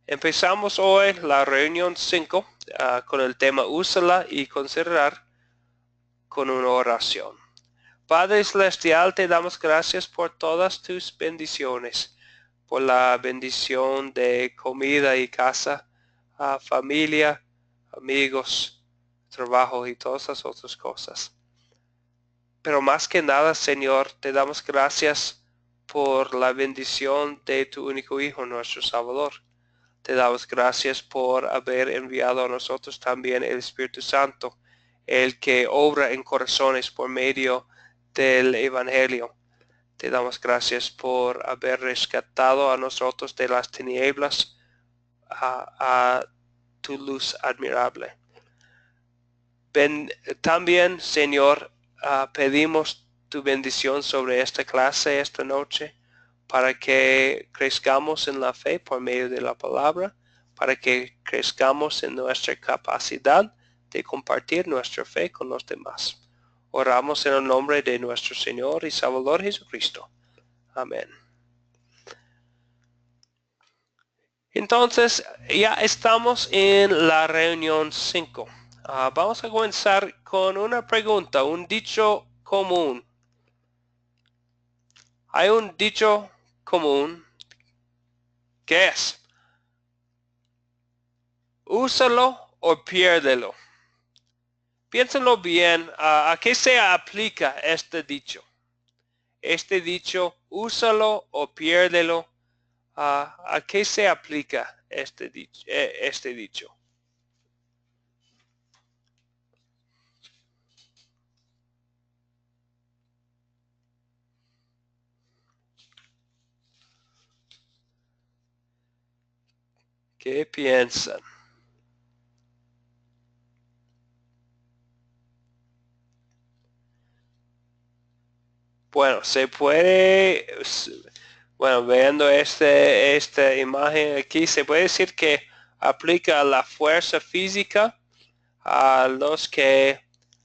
Empezamos hoy la reunión 5 con el tema úsala y considerar con una oración. Padre Celestial, te damos gracias por todas tus bendiciones, por la bendición de comida y casa, familia, amigos, trabajo y todas las otras cosas. Pero más que nada, Señor, te damos gracias por la bendición de tu único Hijo, nuestro Salvador. Te damos gracias por haber enviado a nosotros también el Espíritu Santo, el que obra en corazones por medio del Evangelio. Te damos gracias por haber rescatado a nosotros de las tinieblas a tu luz admirable. También, Señor, pedimos tu bendición sobre esta clase esta noche para que crezcamos en la fe por medio de la palabra, para que crezcamos en nuestra capacidad de compartir nuestra fe con los demás. Oramos en el nombre de nuestro Señor y Salvador Jesucristo. Amén. Entonces, ya estamos en la reunión 5. Vamos a comenzar con una pregunta, un dicho común. Hay un dicho común que es, úsalo o piérdelo. Piénsenlo bien, ¿a qué se aplica este dicho? Este dicho, úsalo o piérdelo, ¿a qué se aplica este dicho? ¿Qué piensan? Bueno, viendo esta imagen aquí, se puede decir que aplica la fuerza física a los que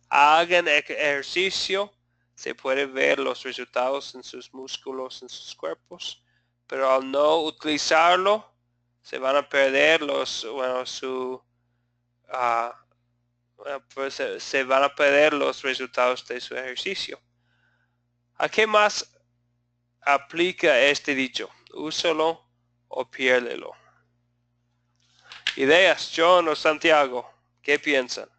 hagan ejercicio. Se puede ver los resultados en sus músculos, en sus cuerpos, pero al no utilizarlo, se van a perder ah, pues se van a perder los resultados de su ejercicio. ¿A qué más aplica este dicho? Úsalo o piérdelo. Ideas, John o Santiago, ¿qué piensan?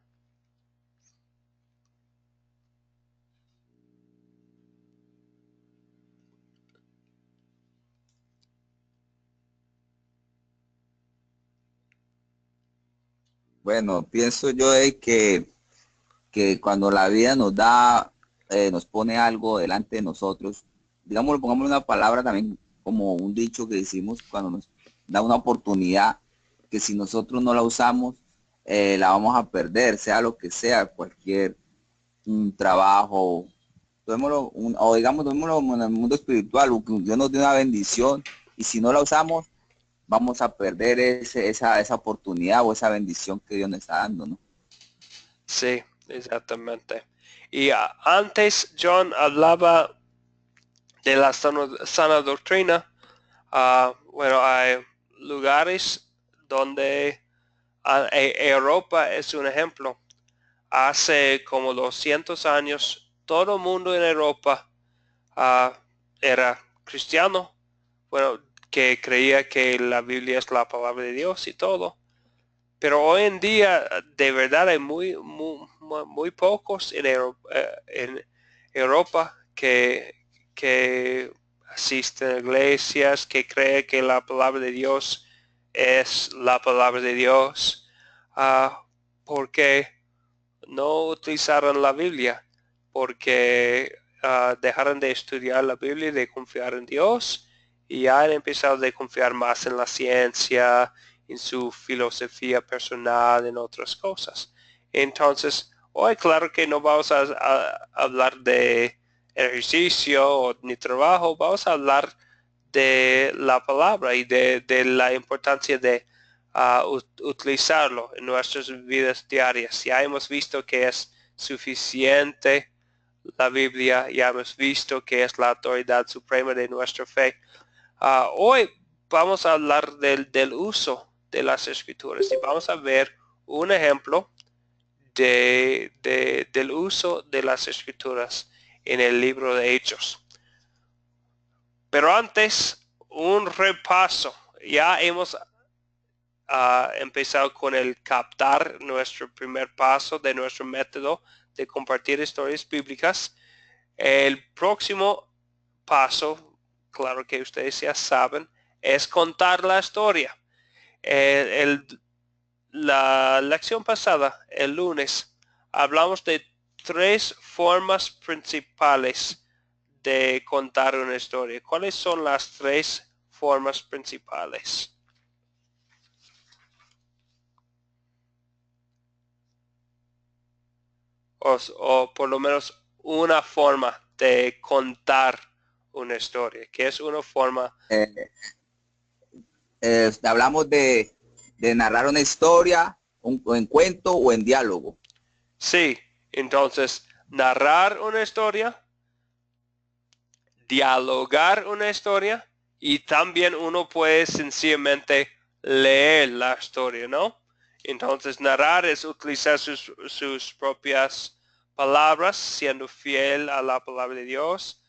Bueno, pienso yo de que cuando la vida nos da, nos pone algo delante de nosotros, digamos, pongamos una palabra también como un dicho que decimos cuando nos da una oportunidad, que si nosotros no la usamos, la vamos a perder, sea lo que sea, cualquier trabajo, o digamos, tomémoslo en el mundo espiritual, que Dios nos dio una bendición y si no la usamos, vamos a perder esa oportunidad o esa bendición que Dios nos está dando, ¿no? Sí, exactamente. Y antes John hablaba de la sana doctrina. Bueno, hay lugares donde Europa es un ejemplo. Hace como 200 años, todo el mundo en Europa uh, era cristiano, bueno, que creía que la Biblia es la palabra de Dios y todo. Pero hoy en día, de verdad, hay muy pocos en Europa que asisten a iglesias, que creen que la palabra de Dios es la palabra de Dios, porque no utilizaron la Biblia, porque dejaron de estudiar la Biblia y de confiar en Dios y han empezado a confiar más en la ciencia, en su filosofía personal, en otras cosas. Entonces, hoy claro que no vamos a hablar de ejercicio ni trabajo, vamos a hablar de la palabra y de la importancia de utilizarlo en nuestras vidas diarias. Ya hemos visto que es suficiente la Biblia, ya hemos visto que es la autoridad suprema de nuestra fe. Hoy vamos a hablar del uso de las Escrituras. Y vamos a ver un ejemplo del uso de las Escrituras en el libro de Hechos. Pero antes, un repaso. Ya hemos empezado con el captar nuestro primer paso de nuestro método de compartir historias bíblicas. El próximo paso, claro que ustedes ya saben, es contar la historia. La lección pasada, el lunes, hablamos de 3 formas principales de contar una historia. ¿Cuáles son las 3 formas principales? O por lo menos una forma de contar una historia, que es una forma. Hablamos de narrar una historia, en cuento o en diálogo. Sí, entonces narrar una historia, dialogar una historia y también uno puede sencillamente leer la historia, ¿no? Entonces narrar es utilizar sus propias palabras, siendo fiel a la palabra de Dios.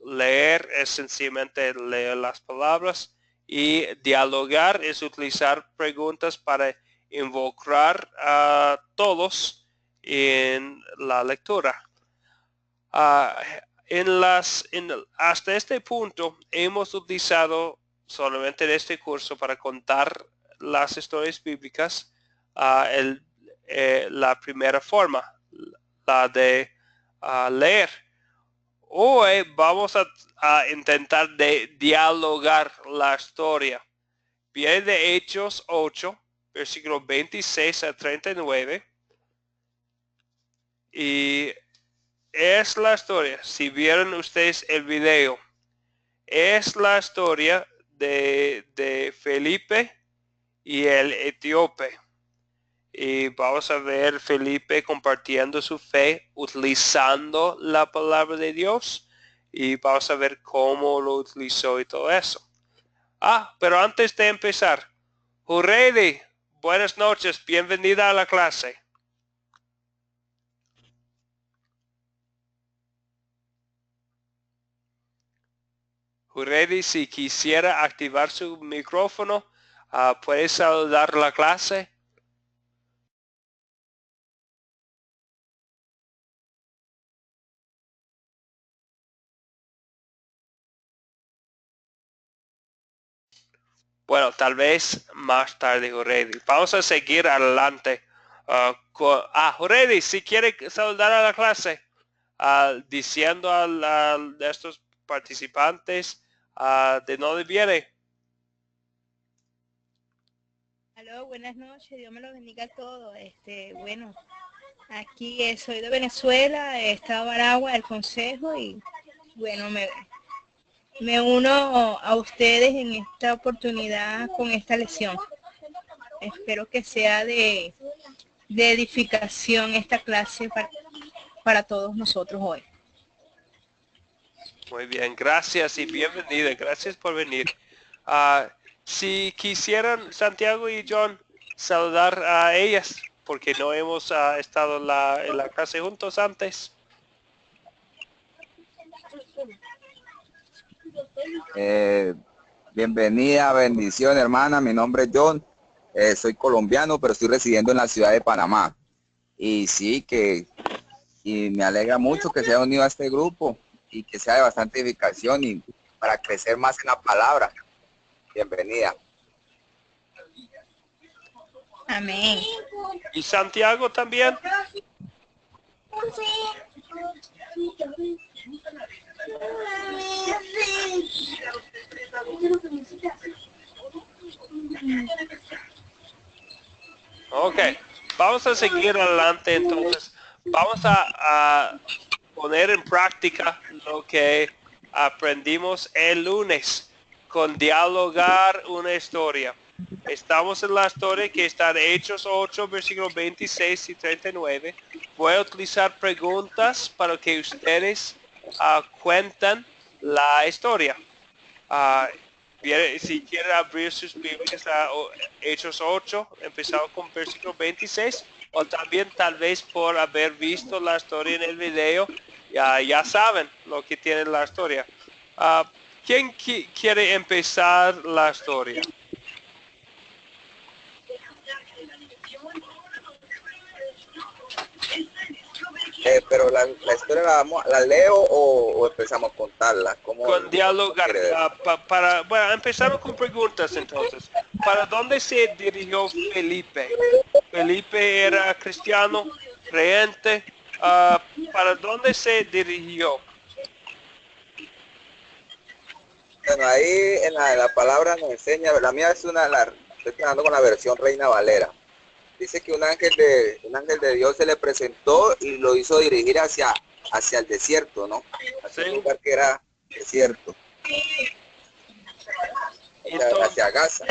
Leer es sencillamente leer las palabras y dialogar es utilizar preguntas para involucrar a todos en la lectura. Hasta este punto hemos utilizado solamente en este curso para contar las historias bíblicas la primera forma, la de leer. Hoy vamos a intentar dialogar la historia. Viene de Hechos 8, versículos 26 a 39. Y es la historia, si vieron ustedes el video, es la historia de Felipe y el etíope. Y vamos a ver Felipe compartiendo su fe, utilizando la palabra de Dios. Y vamos a ver cómo lo utilizó y todo eso. Pero antes de empezar, Juredi, buenas noches, bienvenida a la clase. Juredi, si quisiera activar su micrófono, puede saludar la clase. Bueno, tal vez más tarde, Juredi. Vamos a seguir adelante. Juredi, si quiere saludar a la clase, diciendo a estos participantes de dónde viene. Aló, buenas noches, Dios me lo bendiga a todos. Bueno, aquí soy de Venezuela, estado Aragua del Consejo y bueno, me uno a ustedes en esta oportunidad con esta lección. Espero que sea de edificación esta clase para todos nosotros hoy. Muy bien, gracias y bienvenida. Gracias por venir. Si quisieran Santiago y John saludar a ellas, porque no hemos estado en la clase juntos antes. Bienvenida, bendición, hermana. Mi nombre es John. Soy colombiano, pero estoy residiendo en la ciudad de Panamá. Y sí, y me alegra mucho que se haya unido a este grupo y que sea de bastante edificación y para crecer más en la palabra. Bienvenida. Amén. ¿Y Santiago también? Ok, vamos a seguir adelante entonces. Vamos a poner en práctica lo que aprendimos el lunes con dialogar una historia. Estamos en la historia que está en Hechos 8, versículos 26 y 39. Voy a utilizar preguntas para que ustedes cuenten la historia. si quiere abrir sus Biblias a Hechos 8, empezamos con versículo 26, o también tal vez por haber visto la historia en el video, ya saben lo que tiene la historia. ¿Quién quiere empezar la historia? Pero la historia la leo o empezamos a contarla. Con dialogar. Bueno, empezamos con preguntas entonces. ¿Para dónde se dirigió Felipe? Felipe era cristiano, creyente. ¿Para dónde se dirigió? Bueno, ahí en la palabra nos enseña, la mía es estoy trabajando con la versión Reina Valera. Dice que un ángel de Dios se le presentó y lo hizo dirigir hacia el desierto, ¿no? Hacia un lugar que era desierto. Hacia Gaza.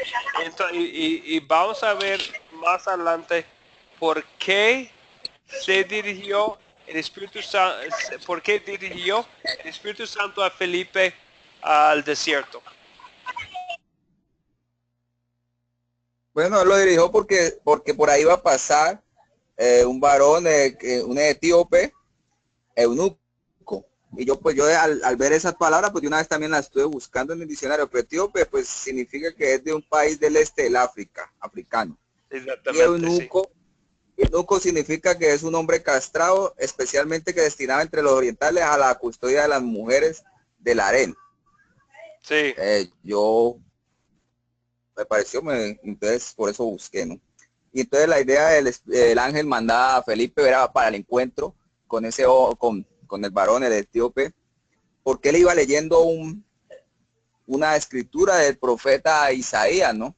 Y vamos a ver más adelante por qué se dirigió el Espíritu Santo, por qué dirigió el Espíritu Santo a Felipe al desierto. Bueno, él lo dirigió porque por ahí va a pasar un varón, un etíope, eunuco. Y yo al ver esas palabras, pues de una vez también las estuve buscando en el diccionario. Pero etíope, pues significa que es de un país del este del África, africano. Y eunuco, sí. Eunuco significa que es un hombre castrado, especialmente que destinado entre los orientales a la custodia de las mujeres del harén. Sí. Yo me pareció, entonces por eso busqué, ¿no? Y entonces la idea del ángel mandaba a Felipe era para el encuentro con el varón, el etíope, porque él iba leyendo una escritura del profeta Isaías, ¿no?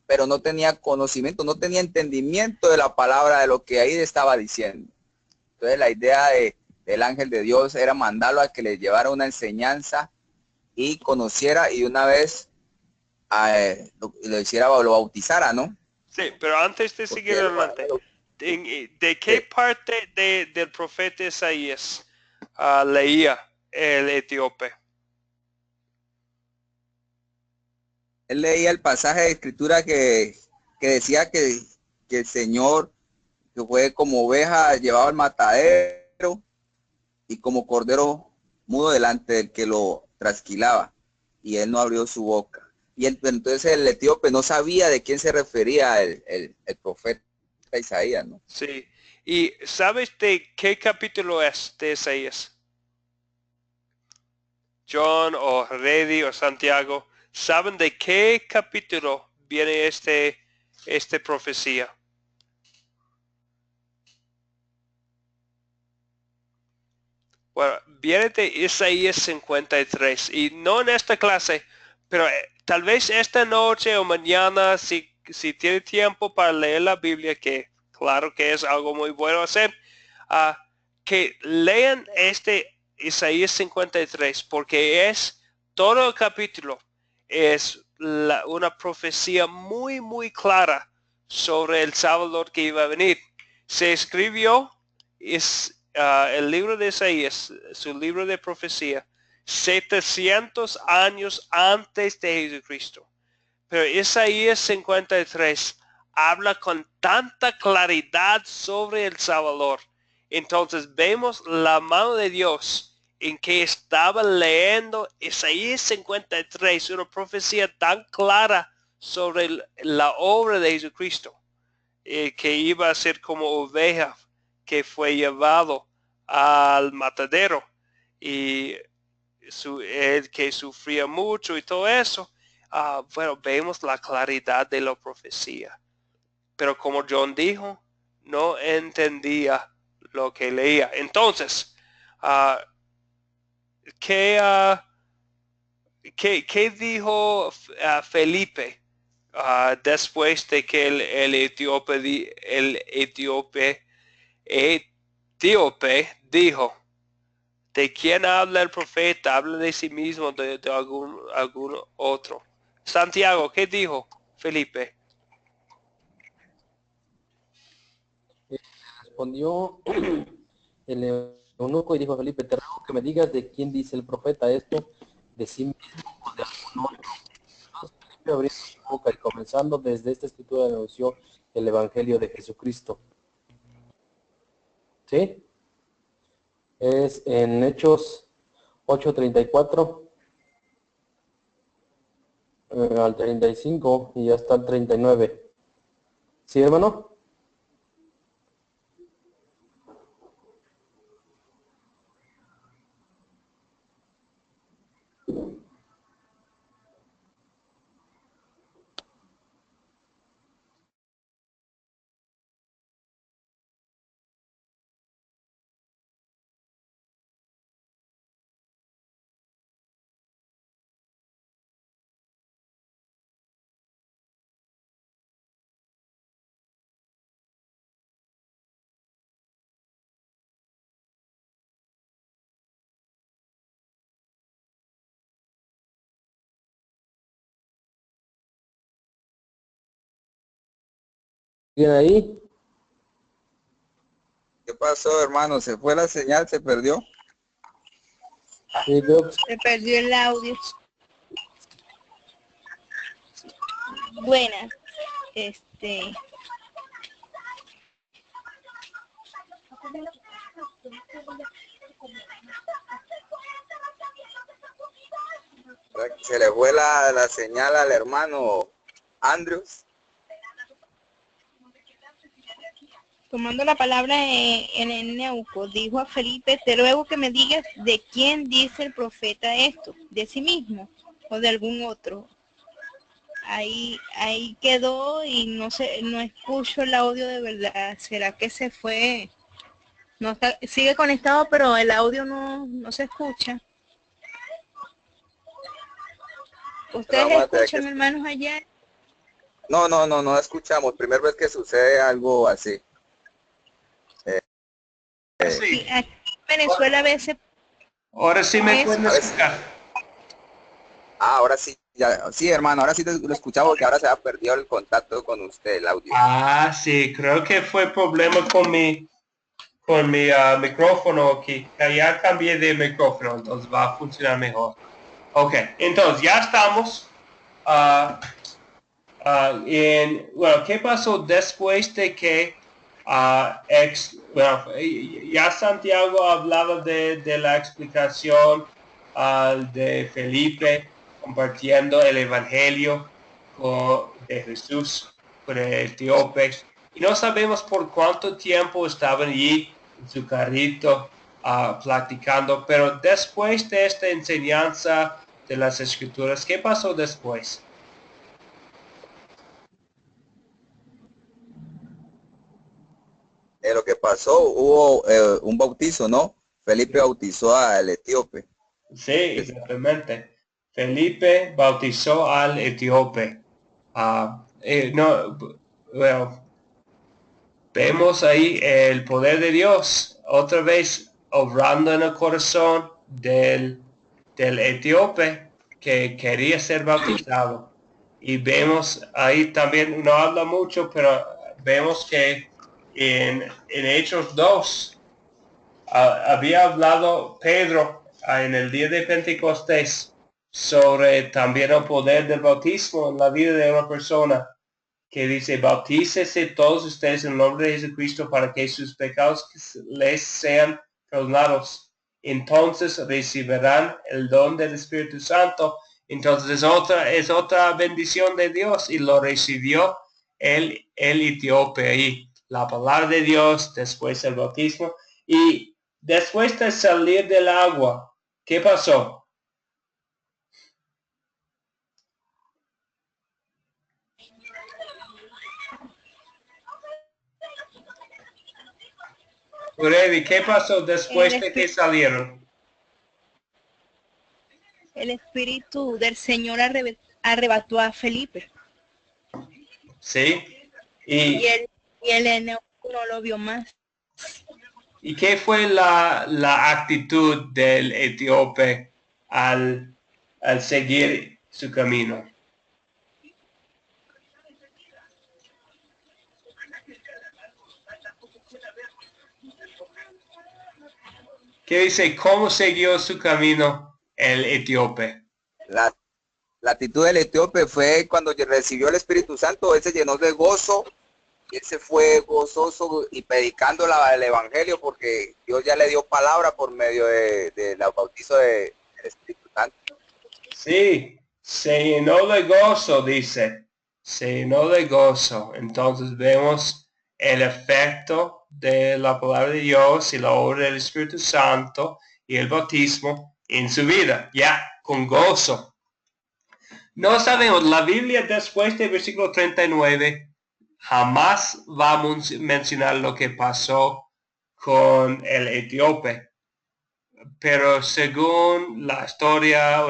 Pero no tenía conocimiento, no tenía entendimiento de la palabra, de lo que ahí estaba diciendo. Entonces la idea del ángel de Dios era mandarlo a que le llevara una enseñanza y conociera y una vez lo bautizara, ¿no? Sí, pero antes de seguir adelante, ¿de qué parte del profeta Isaías leía el etíope? Él leía el pasaje de escritura que decía que el Señor, que fue como oveja llevado al matadero y como cordero mudo delante del que lo trasquilaba, y él no abrió su boca. Y entonces el etíope no sabía de quién se refería el profeta Isaías, ¿no? Sí. ¿Y sabes de qué capítulo es de Isaías? John o Reddy o Santiago, ¿saben de qué capítulo viene esta profecía? Bueno, viene de Isaías 53 y no en esta clase, pero tal vez esta noche o mañana, si tiene tiempo para leer la Biblia, que claro que es algo muy bueno hacer, que lean Isaías 53, porque todo el capítulo es una profecía muy, muy clara sobre el Salvador que iba a venir. Se escribió, el libro de Isaías, su libro de profecía, 700 años antes de Jesucristo. Pero Isaías 53 habla con tanta claridad sobre el Salvador. Entonces vemos la mano de Dios en que estaba leyendo Isaías 53, una profecía tan clara sobre la obra de Jesucristo, que iba a ser como oveja que fue llevado al matadero y el que sufría mucho y todo eso. Bueno, vemos la claridad de la profecía. Pero como John dijo, no entendía lo que leía. Entonces, ¿qué dijo Felipe después de que el etíope dijo? ¿De quién habla el profeta? ¿Habla de sí mismo, de algún otro? Santiago, ¿qué dijo Felipe? Respondió el eunuco y dijo a Felipe, te ruego que me digas de quién dice el profeta esto, de sí mismo o de algún otro. abriendo su boca y comenzando desde esta escritura anunció el Evangelio de Jesucristo. ¿Sí? Es en Hechos 8:34 al 35 y hasta el 39. ¿Sí, hermano? ¿Bien ahí? ¿Qué pasó, hermano? ¿Se fue la señal? ¿Se perdió? Sí, veo que Se perdió el audio. Buenas. Se le fue la señal al hermano Andrews. Tomando la palabra en el Neuco, dijo a Felipe, te ruego que me digas de quién dice el profeta esto, de sí mismo o de algún otro. Ahí quedó y no escucho el audio de verdad. ¿Será que se fue? No está, sigue conectado, pero el audio no se escucha. ¿Ustedes Vamos a tener escuchan, hermanos, allá? No escuchamos. Primera vez que sucede algo así. Sí, aquí en Venezuela a veces Ahora sí me eso. pueden escuchar. Ahora sí, ya, sí, hermano, ahora sí lo escuchamos porque ahora se ha perdido el contacto con usted, el audio. Ah, sí, creo que fue problema con mi micrófono aquí. Ya cambié de micrófono, entonces va a funcionar mejor. Ok, entonces ya estamos bueno, ¿qué pasó después de que ya Santiago hablaba de la explicación de Felipe compartiendo el evangelio de Jesús con el etíope? Y no sabemos por cuánto tiempo estaban allí en su carrito platicando, pero después de esta enseñanza de las escrituras, ¿qué pasó después? Lo que pasó, hubo un bautizo, ¿no? Felipe bautizó al etíope. Sí, exactamente. Felipe bautizó al etíope. No, bueno, vemos ahí el poder de Dios otra vez obrando en el corazón del etíope que quería ser bautizado. Y vemos ahí también, no habla mucho, pero vemos que en Hechos 2 había hablado Pedro en el día de Pentecostés sobre también el poder del bautismo en la vida de una persona, que dice, bautícese todos ustedes en el nombre de Jesucristo para que sus pecados les sean perdonados. Entonces recibirán el don del Espíritu Santo. Entonces es otra bendición de Dios, y lo recibió el etíope ahí. La palabra de Dios, después del bautismo. Y después de salir del agua, ¿qué pasó? Urevi, ¿qué pasó después de que salieron? El Espíritu del Señor arrebató a Felipe. ¿Sí? Y el Eunuco no lo vio más. ¿Y qué fue la actitud del etíope al seguir su camino? ¿Qué dice? ¿Cómo siguió su camino el etíope? La la actitud del etíope fue cuando recibió el Espíritu Santo, él se llenó de gozo, y él se fue gozoso y predicando el Evangelio, porque Dios ya le dio palabra por medio del bautizo del Espíritu Santo. Sí, se llenó de gozo, dice. Se llenó de gozo. Entonces vemos el efecto de la palabra de Dios y la obra del Espíritu Santo y el bautismo en su vida, ya con gozo. No sabemos, la Biblia después del versículo 39 jamás va a mencionar lo que pasó con el etíope. Pero según la historia,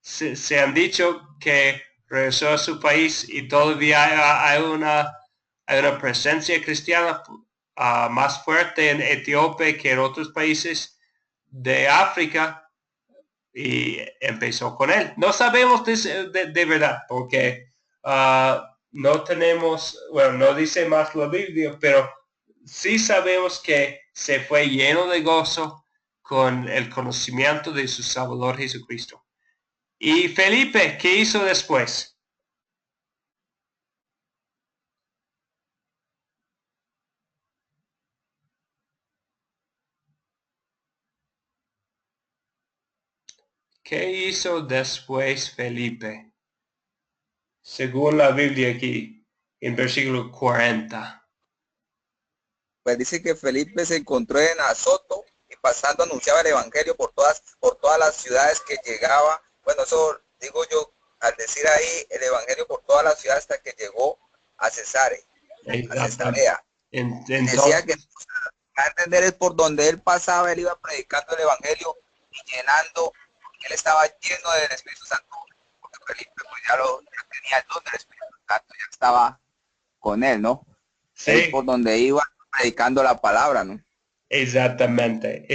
se han dicho que regresó a su país y todavía hay una presencia cristiana más fuerte en Etiopía que en otros países de África, y empezó con él. No sabemos de verdad porque no tenemos, bueno, no dice más la Biblia, pero sí sabemos que se fue lleno de gozo con el conocimiento de su Salvador Jesucristo. Y Felipe, ¿qué hizo después? ¿Qué hizo después Felipe? Según la Biblia aquí, en versículo 40. Pues dice que Felipe se encontró en Azoto y pasando anunciaba el Evangelio por todas las ciudades que llegaba. Bueno, eso digo yo al decir ahí el Evangelio por todas las ciudades hasta que llegó a Cesarea. Decía que a entender es por donde él pasaba, él iba predicando el Evangelio y llenando, él estaba lleno del Espíritu Santo, porque Felipe pues ya tenía el don del Espíritu Santo, ya estaba con él, ¿no? Sí. Él por donde iba predicando la palabra, ¿no? Exactamente,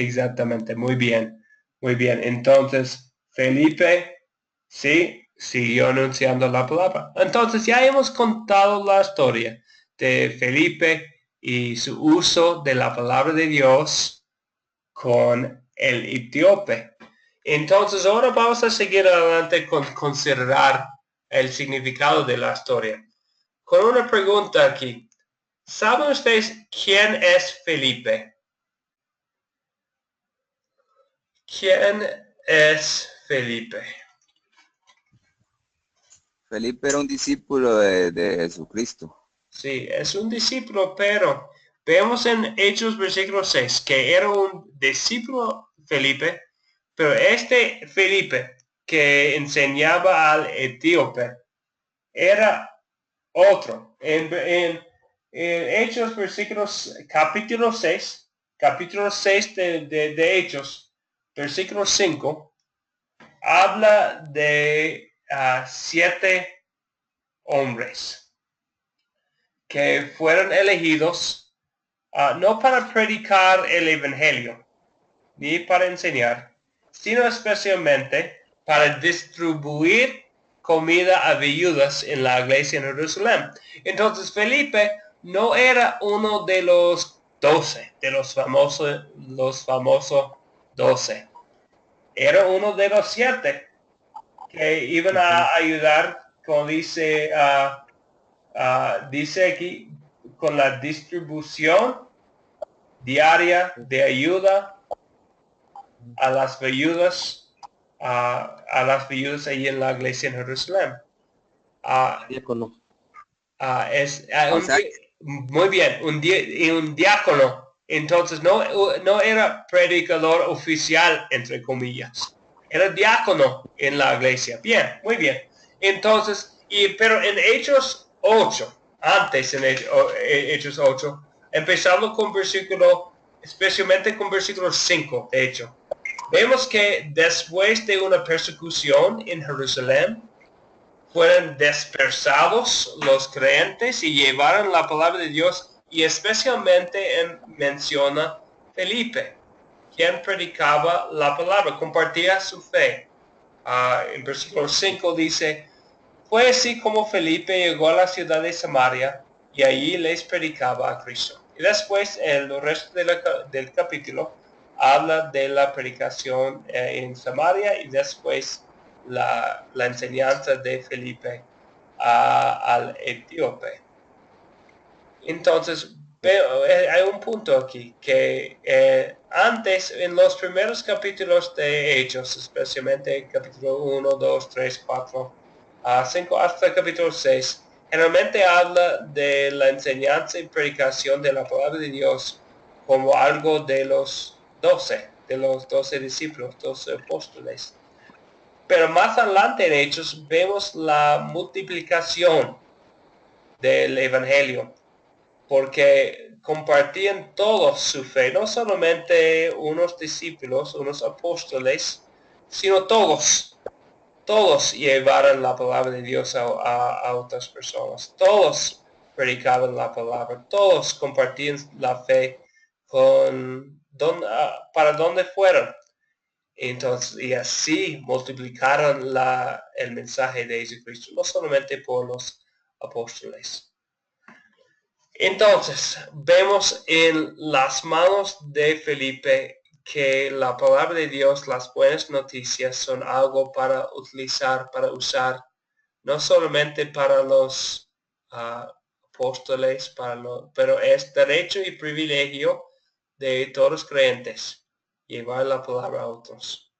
muy bien, muy bien. Entonces, Felipe, sí, siguió anunciando la palabra. Entonces, ya hemos contado la historia de Felipe y su uso de la palabra de Dios con el etíope. Entonces, ahora vamos a seguir adelante con considerar el significado de la historia. Con una pregunta aquí. ¿Saben ustedes quién es Felipe? ¿Quién es Felipe? Felipe era un discípulo de Jesucristo. Sí, es un discípulo, pero vemos en Hechos versículo 6 que era un discípulo Felipe, pero este Felipe que enseñaba al etíope era otro. En Hechos versículos capítulo 6 de Hechos, versículo 5, habla de 7 hombres que fueron elegidos no para predicar el evangelio ni para enseñar, sino especialmente para distribuir comida a viudas en la iglesia en Jerusalén. Entonces Felipe no era uno de los 12, de los famosos 12. Era uno de los 7 que iban a ayudar, como dice, dice aquí, con la distribución diaria de ayuda a las viudas, a las viudas ahí en la iglesia en Jerusalén. Diácono. Muy bien, un diácono. Entonces no era predicador oficial, entre comillas. Era diácono en la iglesia. Bien, muy bien. Entonces, pero en Hechos 8, antes en Hechos 8, empezando con versículo, especialmente con versículo 5, de hecho, vemos que después de una persecución en Jerusalén, fueron dispersados los creyentes y llevaron la palabra de Dios, y especialmente menciona Felipe, quien predicaba la palabra, compartía su fe. En versículo 5 dice, fue así como Felipe llegó a la ciudad de Samaria y allí les predicaba a Cristo. Y después el resto del capítulo habla de la predicación en Samaria y después la enseñanza de Felipe al etíope. Entonces, hay un punto aquí, que antes, en los primeros capítulos de Hechos, especialmente capítulo 1, 2, 3, 4, 5, hasta el capítulo 6, generalmente habla de la enseñanza y predicación de la palabra de Dios como algo de los 12 discípulos, 12 apóstoles. Pero más adelante en Hechos vemos la multiplicación del Evangelio, porque compartían todos su fe, no solamente unos discípulos, unos apóstoles, sino todos llevaron la palabra de Dios a otras personas, todos predicaban la palabra, todos compartían la fe para donde fueron. Entonces, y así multiplicaron el mensaje de Jesucristo, no solamente por los apóstoles. Entonces, vemos en las manos de Felipe que la palabra de Dios, las buenas noticias, son algo para utilizar, para usar, no solamente para los apóstoles, pero es derecho y privilegio de todos los creyentes llevar la palabra a otros.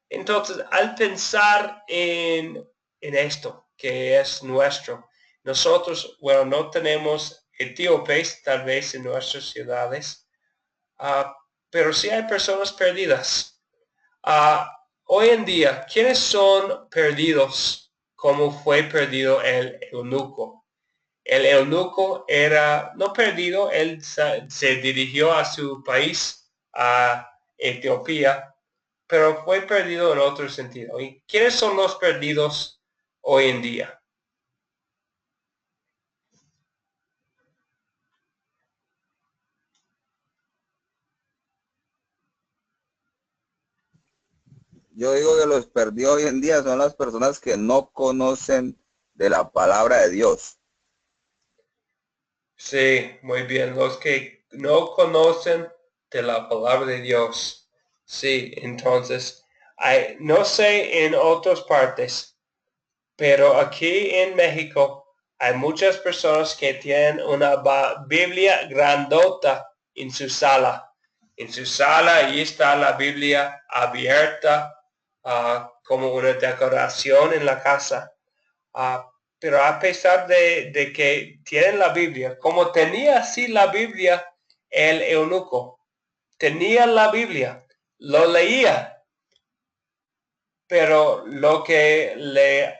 Entonces, al pensar en esto, que es nuestro, nosotros, bueno, no tenemos etíopes tal vez en nuestras ciudades, pero sí hay personas perdidas. Hoy en día, ¿quiénes son perdidos como fue perdido el eunuco? El eunuco era no perdido, él se dirigió a su país, a Etiopía, pero fue perdido en otro sentido. ¿Y quiénes son los perdidos hoy en día? Yo digo que los perdidos hoy en día son las personas que no conocen de la palabra de Dios. Sí, muy bien. Los que no conocen de la palabra de Dios. Sí, entonces, no sé en otras partes, pero aquí en México hay muchas personas que tienen una Biblia grandota en su sala. En su sala ahí está la Biblia abierta como una decoración en la casa. Pero a pesar de que tienen la Biblia, como tenía así la Biblia el eunuco, tenía la Biblia, lo leía, pero lo que le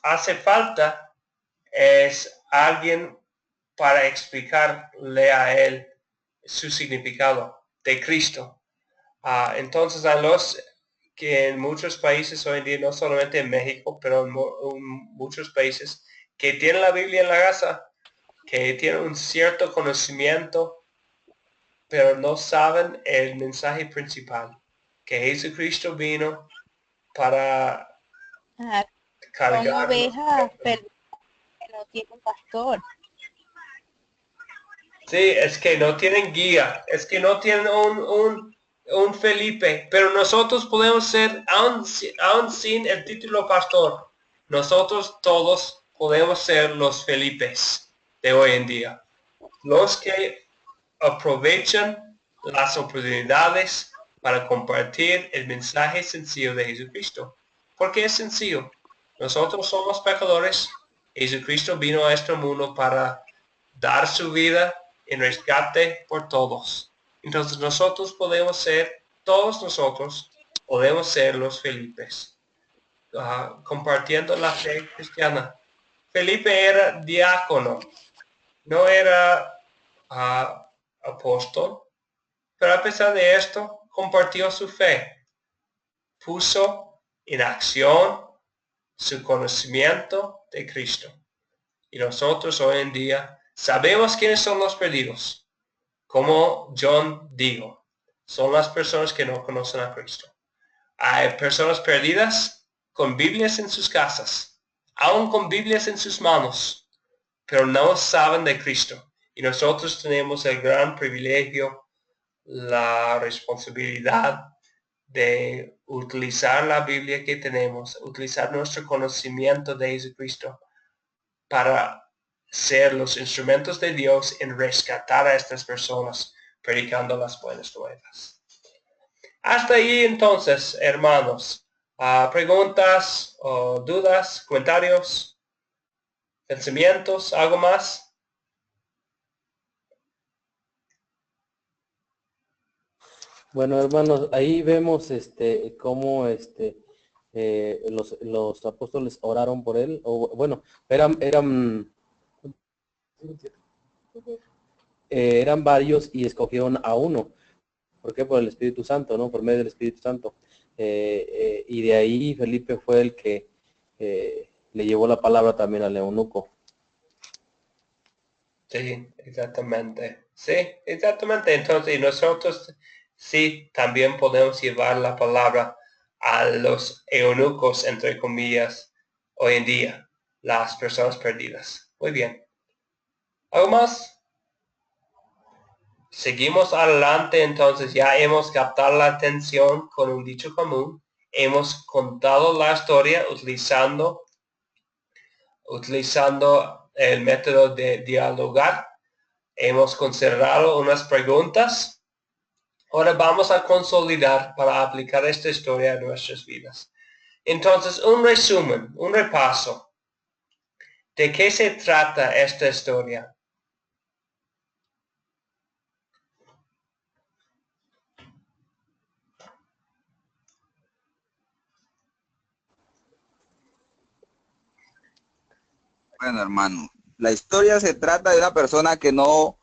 hace falta es alguien para explicarle a él su significado de Cristo. Entonces a los que en muchos países hoy en día, no solamente en México, pero en muchos países, que tienen la Biblia en la casa, que tienen un cierto conocimiento, pero no saben el mensaje principal, que Jesucristo vino para Son cargar. ovejas perdidas que no tienen pastor. Sí, es que no tienen guía, es que no tienen un Felipe, pero nosotros podemos ser, aún sin el título pastor, nosotros todos podemos ser los Felipes de hoy en día, los que aprovechan las oportunidades para compartir el mensaje sencillo de Jesucristo. Porque es sencillo. Nosotros somos pecadores. Jesucristo vino a este mundo para dar su vida en rescate por todos. Entonces todos nosotros podemos ser los Felipes, compartiendo la fe cristiana. Felipe era diácono, no era apóstol, pero a pesar de esto, compartió su fe, puso en acción su conocimiento de Cristo. Y nosotros hoy en día sabemos quiénes son los perdidos. Como John dijo, son las personas que no conocen a Cristo. Hay personas perdidas con Biblias en sus casas, aún con Biblias en sus manos, pero no saben de Cristo. Y nosotros tenemos el gran privilegio, la responsabilidad de utilizar la Biblia que tenemos, utilizar nuestro conocimiento de Jesucristo para ser los instrumentos de Dios en rescatar a estas personas, predicando las buenas nuevas. Hasta ahí entonces, hermanos. Preguntas o dudas, comentarios, pensamientos, algo más. Bueno, hermanos, ahí vemos cómo los apóstoles oraron por él, o bueno, eran varios y escogieron a uno. ¿Por qué? Por el Espíritu Santo, ¿no? Por medio del Espíritu Santo. Y de ahí Felipe fue el que le llevó la palabra también al eunuco. Sí, exactamente. Sí, exactamente. Entonces, nosotros sí también podemos llevar la palabra a los eunucos, entre comillas, hoy en día, las personas perdidas. Muy bien. ¿Algo más? Seguimos adelante, entonces ya hemos captado la atención con un dicho común. Hemos contado la historia utilizando el método de dialogar. Hemos considerado unas preguntas. Ahora vamos a consolidar para aplicar esta historia a nuestras vidas. Entonces, un resumen, un repaso. ¿De qué se trata esta historia? Bueno, hermano, la historia se trata de una persona que no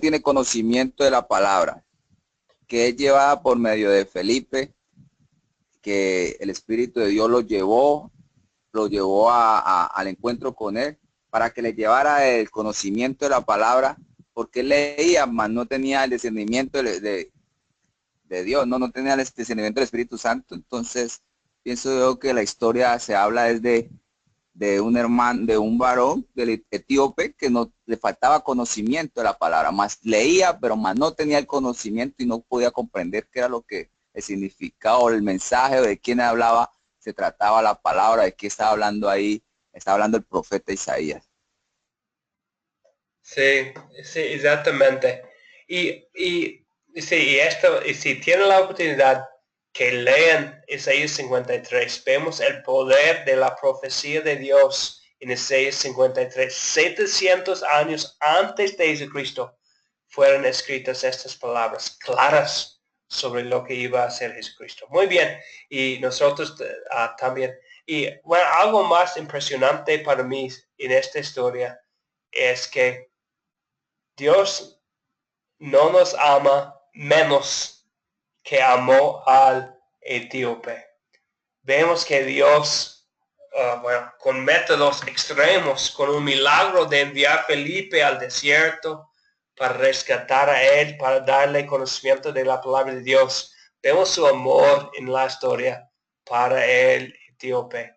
tiene conocimiento de la palabra, que es llevada por medio de Felipe, que el Espíritu de Dios lo llevó al encuentro con él para que le llevara el conocimiento de la palabra, porque él leía, mas no tenía el discernimiento de Dios, no tenía el discernimiento del Espíritu Santo. Entonces, pienso yo que la historia se habla desde de un hermano, de un varón del etíope que no le faltaba conocimiento de la palabra, más leía, pero más no tenía el conocimiento y no podía comprender qué era lo que el significado, el mensaje de quién hablaba, se trataba la palabra, de qué estaba hablando ahí, estaba hablando el profeta Isaías. Sí, sí, exactamente. Y si tienen la oportunidad que lean Isaías 53, vemos el poder de la profecía de Dios en Isaías 53. 700 años antes de Jesucristo fueron escritas estas palabras claras sobre lo que iba a hacer Jesucristo. Muy bien, y nosotros también. Y bueno, algo más impresionante para mí en esta historia es que Dios no nos ama menos que amó al etíope. Vemos que Dios, con métodos extremos, con un milagro de enviar a Felipe al desierto para rescatar a él, para darle conocimiento de la palabra de Dios, vemos su amor en la historia para el etíope.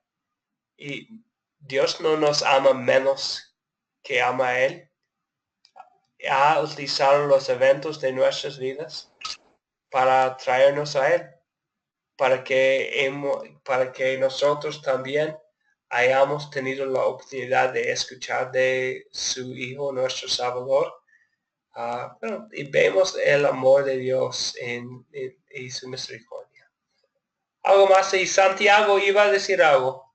Y Dios no nos ama menos que ama a él. Ha utilizado los eventos de nuestras vidas para traernos a Él, para que nosotros también hayamos tenido la oportunidad de escuchar de su Hijo, nuestro Salvador. Y vemos el amor de Dios y su misericordia. Algo más, y Santiago iba a decir algo.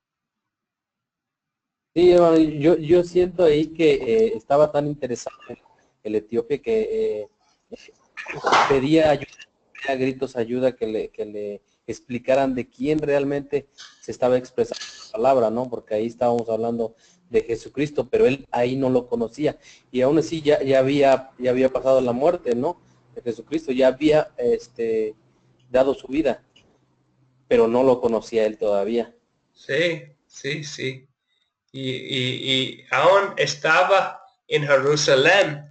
Sí, hermano, yo siento ahí que estaba tan interesado el etíope que pedía ayuda, a gritos ayuda, que le explicaran de quién realmente se estaba expresando la palabra, ¿no? Porque ahí estábamos hablando de Jesucristo, pero él ahí no lo conocía. Y aún así ya había pasado la muerte, ¿no? De Jesucristo, ya había dado su vida, pero no lo conocía él todavía. Sí, sí, sí. Y aún estaba en Jerusalén,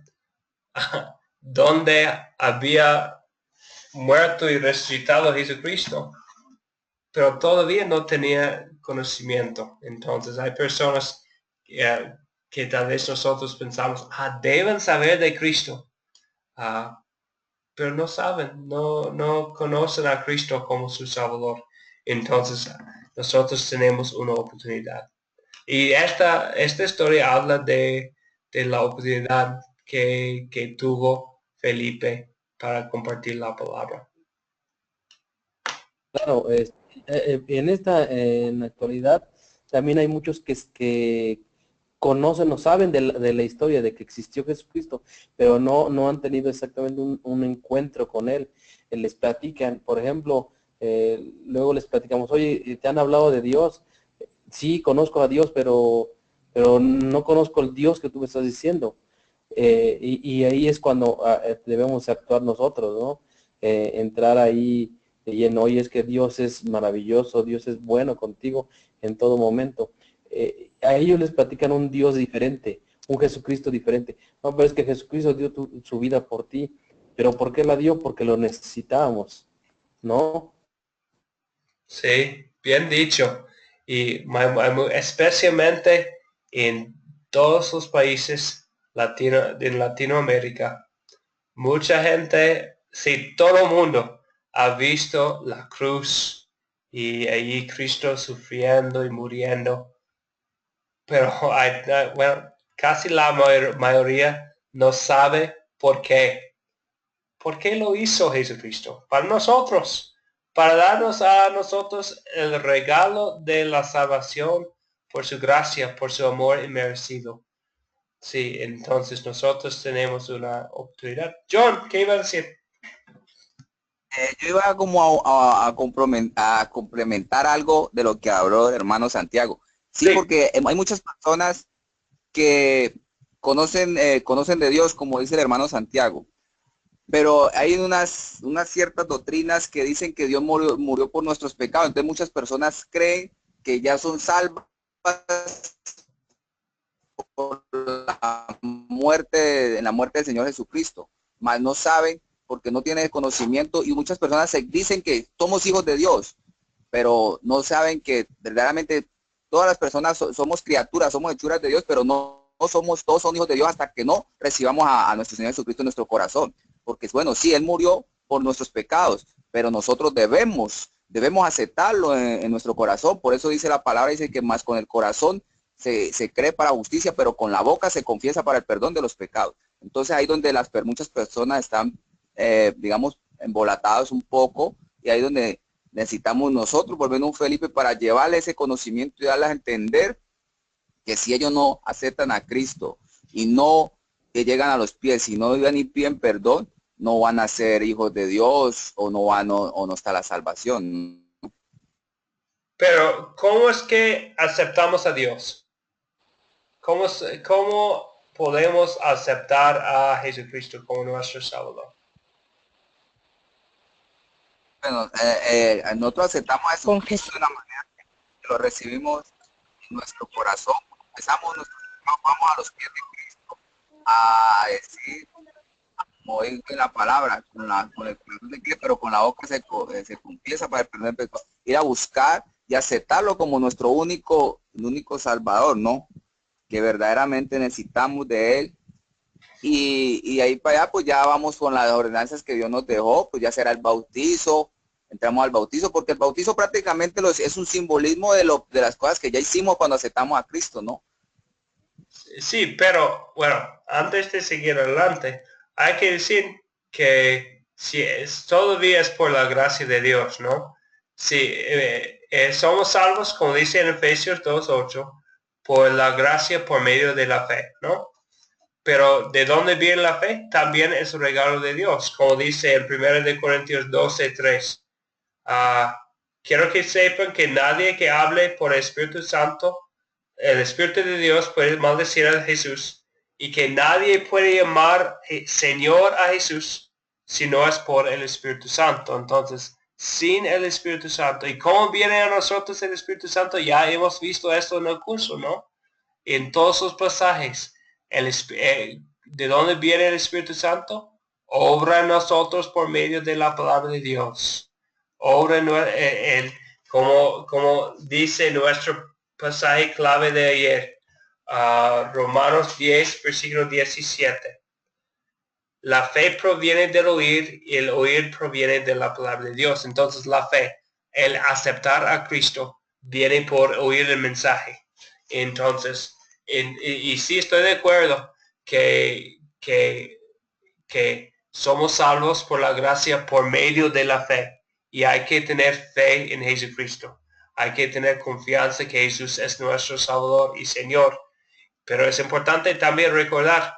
donde había muerto y resucitado Jesucristo, pero todavía no tenía conocimiento. Entonces hay personas que tal vez nosotros pensamos, deben saber de Cristo, pero no saben, no conocen a Cristo como su Salvador. Entonces, nosotros tenemos una oportunidad. Y esta historia habla de la oportunidad que tuvo Felipe para compartir la palabra. Claro, en la actualidad también hay muchos que conocen o saben de la historia de que existió Jesucristo, pero no han tenido exactamente un encuentro con él. Les platican, por ejemplo, luego les platicamos, oye, ¿te han hablado de Dios? Sí, conozco a Dios, pero no conozco el Dios que tú me estás diciendo. Y ahí es cuando debemos actuar nosotros, ¿no? Entrar ahí de lleno, oye, es que Dios es maravilloso, Dios es bueno contigo en todo momento. A ellos les platican un Dios diferente, un Jesucristo diferente. No, pero es que Jesucristo dio su vida por ti. ¿Pero por qué la dio? Porque lo necesitábamos, ¿no? Sí, bien dicho. Y especialmente en todos los países de Latinoamérica, mucha gente, sí, todo el mundo ha visto la cruz y allí Cristo sufriendo y muriendo. Pero bueno, casi la mayoría no sabe por qué. ¿Por qué lo hizo Jesucristo? Para nosotros, para darnos a nosotros el regalo de la salvación por su gracia, por su amor inmerecido. Sí, entonces nosotros tenemos una oportunidad. John, ¿qué iba a decir? Yo iba como a complementar algo de lo que habló el hermano Santiago. Sí, Sí, porque hay muchas personas que conocen de Dios, como dice el hermano Santiago, pero hay unas ciertas doctrinas que dicen que Dios murió por nuestros pecados. Entonces muchas personas creen que ya son salvas por en la muerte del Señor Jesucristo, mas no saben porque no tienen conocimiento, y muchas personas dicen que somos hijos de Dios, pero no saben que verdaderamente todas las personas somos criaturas, somos hechuras de Dios, pero no somos, todos son hijos de Dios hasta que no recibamos a nuestro Señor Jesucristo en nuestro corazón. Porque bueno, sí, Él murió por nuestros pecados, pero nosotros debemos aceptarlo en nuestro corazón. Por eso dice la palabra, dice que más con el corazón se cree para justicia, pero con la boca se confiesa para el perdón de los pecados. Entonces ahí donde muchas personas están, digamos, embolatados un poco, y ahí donde necesitamos nosotros volvernos un Felipe para llevarle ese conocimiento y darles a entender que si ellos no aceptan a Cristo y no que llegan a los pies, si no viven y piden perdón, no van a ser hijos de Dios, o no está la salvación. pero ¿cómo es que aceptamos a Dios? ¿Cómo podemos aceptar a Jesucristo como nuestro Salvador? Bueno, nosotros aceptamos a Con Jesucristo Jesús. de una manera que lo recibimos en nuestro corazón. Empezamos vamos a los pies de Cristo a decir, como dice la palabra, con el corazón de Cristo, pero con la boca se confiesa para el primer pecado. Ir a buscar y aceptarlo como nuestro único Salvador, ¿no? Que verdaderamente necesitamos de Él. Y ahí para allá, pues ya vamos con las ordenanzas que Dios nos dejó, pues ya será el bautizo, entramos al bautizo, porque el bautizo prácticamente es un simbolismo de las cosas que ya hicimos cuando aceptamos a Cristo, ¿no? Sí, pero bueno, antes de seguir adelante, hay que decir que si todavía es por la gracia de Dios, ¿no? Si somos salvos, como dice en Efesios 2:8, por la gracia por medio de la fe, ¿no? Pero ¿de dónde viene la fe? También es un regalo de Dios, como dice en 1 Corintios 12:3. Quiero que sepan que nadie que hable por el Espíritu Santo, el Espíritu de Dios, puede maldecir a Jesús, y que nadie puede llamar Señor a Jesús si no es por el Espíritu Santo. Entonces, sin el Espíritu Santo, ¿y cómo viene a nosotros el Espíritu Santo? Ya hemos visto esto en el curso, ¿no? En todos los pasajes, ¿de dónde viene el Espíritu Santo? Obra en nosotros por medio de la palabra de Dios. Obra como dice nuestro pasaje clave de ayer, Romanos 10, versículo 17. La fe proviene del oír y el oír proviene de la palabra de Dios. Entonces la fe, el aceptar a Cristo, viene por oír el mensaje. Entonces, y sí estoy de acuerdo que somos salvos por la gracia por medio de la fe. Y hay que tener fe en Jesucristo. Hay que tener confianza que Jesús es nuestro Salvador y Señor. Pero es importante también recordar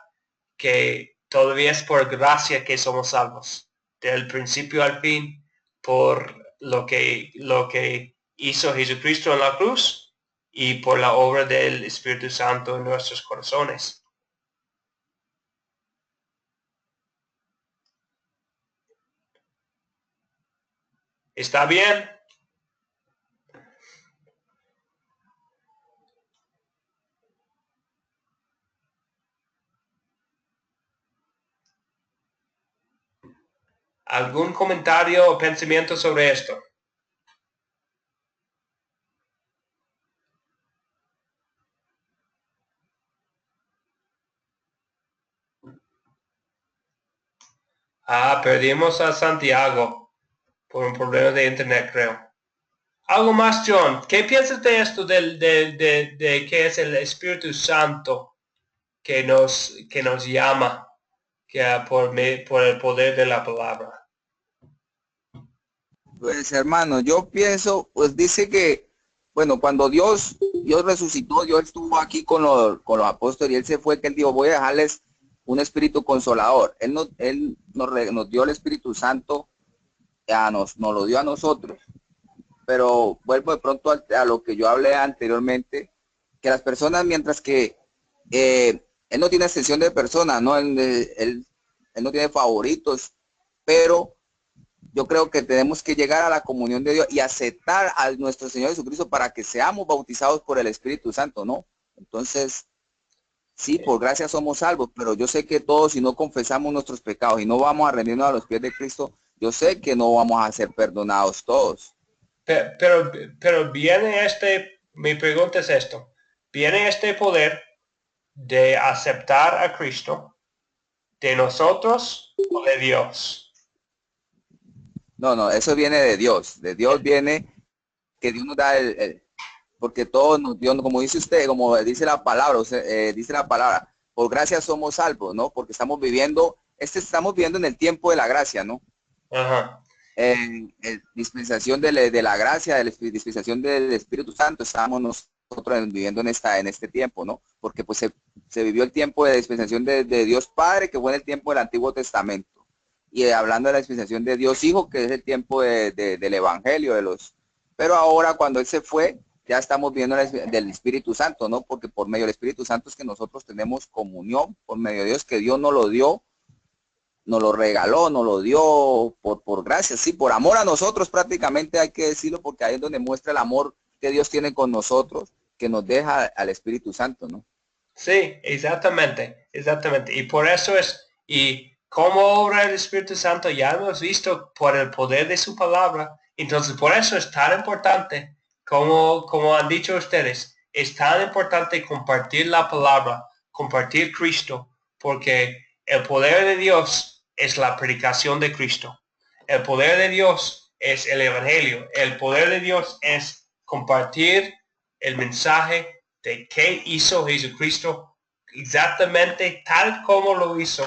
que todavía es por gracia que somos salvos. Del principio al fin, por lo que hizo Jesucristo en la cruz y por la obra del Espíritu Santo en nuestros corazones. ¿Está bien? ¿Algún comentario o pensamiento sobre esto? Perdimos a Santiago por un problema de internet, creo. Algo más, John. ¿Qué piensas de esto de que es el Espíritu Santo que nos llama por el poder de la palabra? Pues hermano, yo pienso, pues dice que, bueno, cuando Dios resucitó, Dios estuvo aquí con los apóstoles y él se fue, que él dijo, voy a dejarles un espíritu consolador. Él nos dio el Espíritu Santo, nos lo dio a nosotros. Pero vuelvo de pronto a lo que yo hablé anteriormente, que las personas, mientras que él no tiene extensión de personas, ¿no? Él no tiene favoritos, pero yo creo que tenemos que llegar a la comunión de Dios y aceptar a nuestro Señor Jesucristo para que seamos bautizados por el Espíritu Santo, ¿no? Entonces, sí, por gracia somos salvos, pero yo sé que todos, si no confesamos nuestros pecados y no vamos a rendirnos a los pies de Cristo, yo sé que no vamos a ser perdonados todos. Pero viene mi pregunta es esto, viene este poder de aceptar a Cristo de nosotros o de Dios. No, eso viene de Dios. De Dios viene que Dios nos da porque todos nos dio, como dice usted, como dice la palabra, dice la palabra, por gracia somos salvos, ¿no? Porque estamos viviendo en el tiempo de la gracia, ¿no? Ajá. Dispensación de la gracia, dispensación del Espíritu Santo, estamos nosotros viviendo en este tiempo, ¿no? Porque pues se vivió el tiempo de dispensación de Dios Padre, que fue en el tiempo del Antiguo Testamento. Y hablando de la dispensación de Dios Hijo, que es el tiempo del Evangelio, pero ahora cuando Él se fue, ya estamos viendo del Espíritu Santo, ¿no? Porque por medio del Espíritu Santo es que nosotros tenemos comunión, por medio de Dios, que Dios nos lo dio, nos lo regaló, nos lo dio por gracia, sí, por amor a nosotros prácticamente hay que decirlo, porque ahí es donde muestra el amor que Dios tiene con nosotros, que nos deja al Espíritu Santo, ¿no? Sí, exactamente. Y por eso y cómo obra el Espíritu Santo ya hemos visto por el poder de su palabra. Entonces por eso es tan importante, como han dicho ustedes, es tan importante compartir la palabra, compartir Cristo, porque el poder de Dios es la predicación de Cristo. El poder de Dios es el Evangelio. El poder de Dios es compartir el mensaje de qué hizo Jesucristo exactamente tal como lo hizo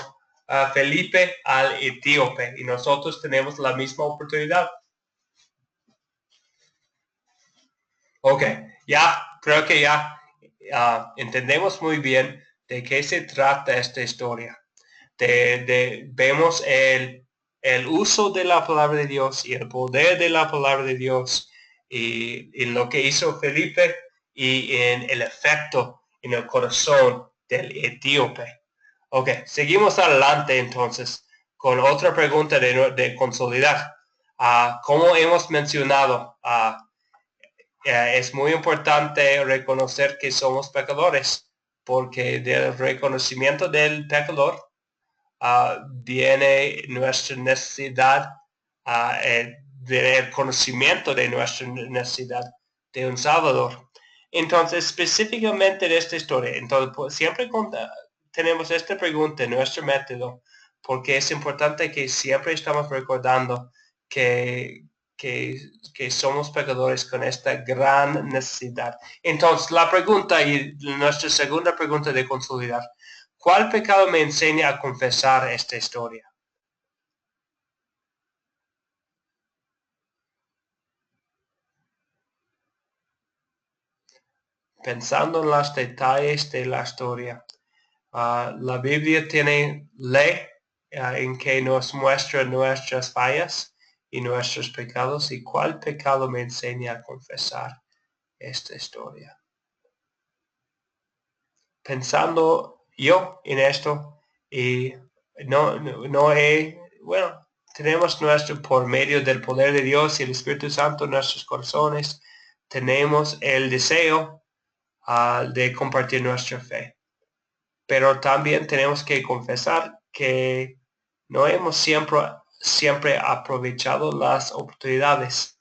Felipe al etíope. Y nosotros tenemos la misma oportunidad. Ok, creo que ya entendemos muy bien de qué se trata esta historia. Vemos el uso de la palabra de Dios y el poder de la palabra de Dios y en lo que hizo Felipe y en el efecto en el corazón del etíope. Ok, seguimos adelante entonces con otra pregunta de consolidar. Como hemos mencionado, es muy importante reconocer que somos pecadores, porque del reconocimiento del pecador viene nuestra necesidad, del conocimiento de nuestra necesidad de un Salvador. Entonces, específicamente de esta historia, entonces siempre tenemos esta pregunta en nuestro método, porque es importante que siempre estamos recordando que, que somos pecadores con esta gran necesidad. Entonces, la pregunta y nuestra segunda pregunta de consolidar, ¿cuál pecado me enseña a confesar esta historia? Pensando en los detalles de la historia, la Biblia tiene ley en que nos muestra nuestras fallas y nuestros pecados, y cuál pecado me enseña a confesar esta historia. Pensando yo en esto, y tenemos por medio del poder de Dios y el Espíritu Santo en nuestros corazones, tenemos el deseo de compartir nuestra fe. Pero también tenemos que confesar que no hemos siempre aprovechado las oportunidades.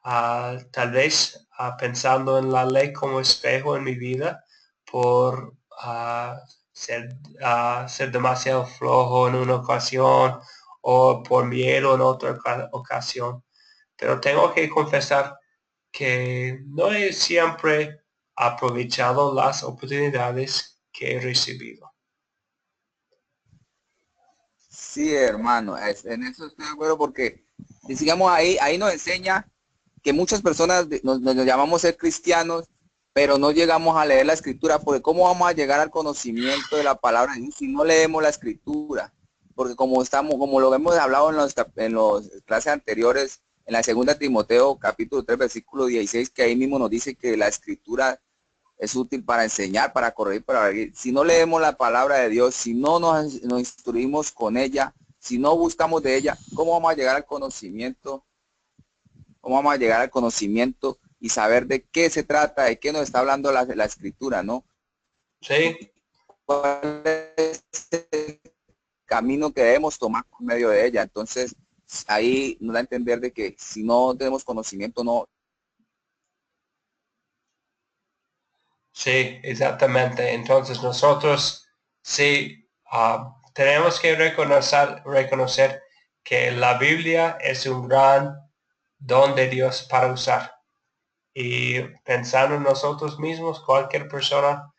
Tal vez pensando en la ley como espejo en mi vida por ser demasiado flojo en una ocasión o por miedo en otra ocasión. Pero tengo que confesar que no he siempre aprovechado las oportunidades que he recibido. Sí, hermano, en eso estoy de acuerdo porque, digamos, ahí nos enseña que muchas personas nos llamamos ser cristianos, pero no llegamos a leer la escritura, porque ¿cómo vamos a llegar al conocimiento de la palabra de Dios si no leemos la escritura? Porque como lo hemos hablado en los clases anteriores, en la segunda Timoteo capítulo 3 versículo 16, que ahí mismo nos dice que la escritura es útil para enseñar, para corregir, para reír. Si no leemos la palabra de Dios, si no nos instruimos con ella, si no buscamos de ella, ¿cómo vamos a llegar al conocimiento? ¿Cómo vamos a llegar al conocimiento y saber de qué se trata, de qué nos está hablando la escritura, ¿no? Sí, ¿Cuál es el camino que debemos tomar por medio de ella? Entonces, ahí nos da a entender de que si no tenemos conocimiento, no. sí, exactamente. Entonces nosotros sí tenemos que reconocer que la Biblia es un gran don de Dios para usar. Y pensando en nosotros mismos, cualquier persona,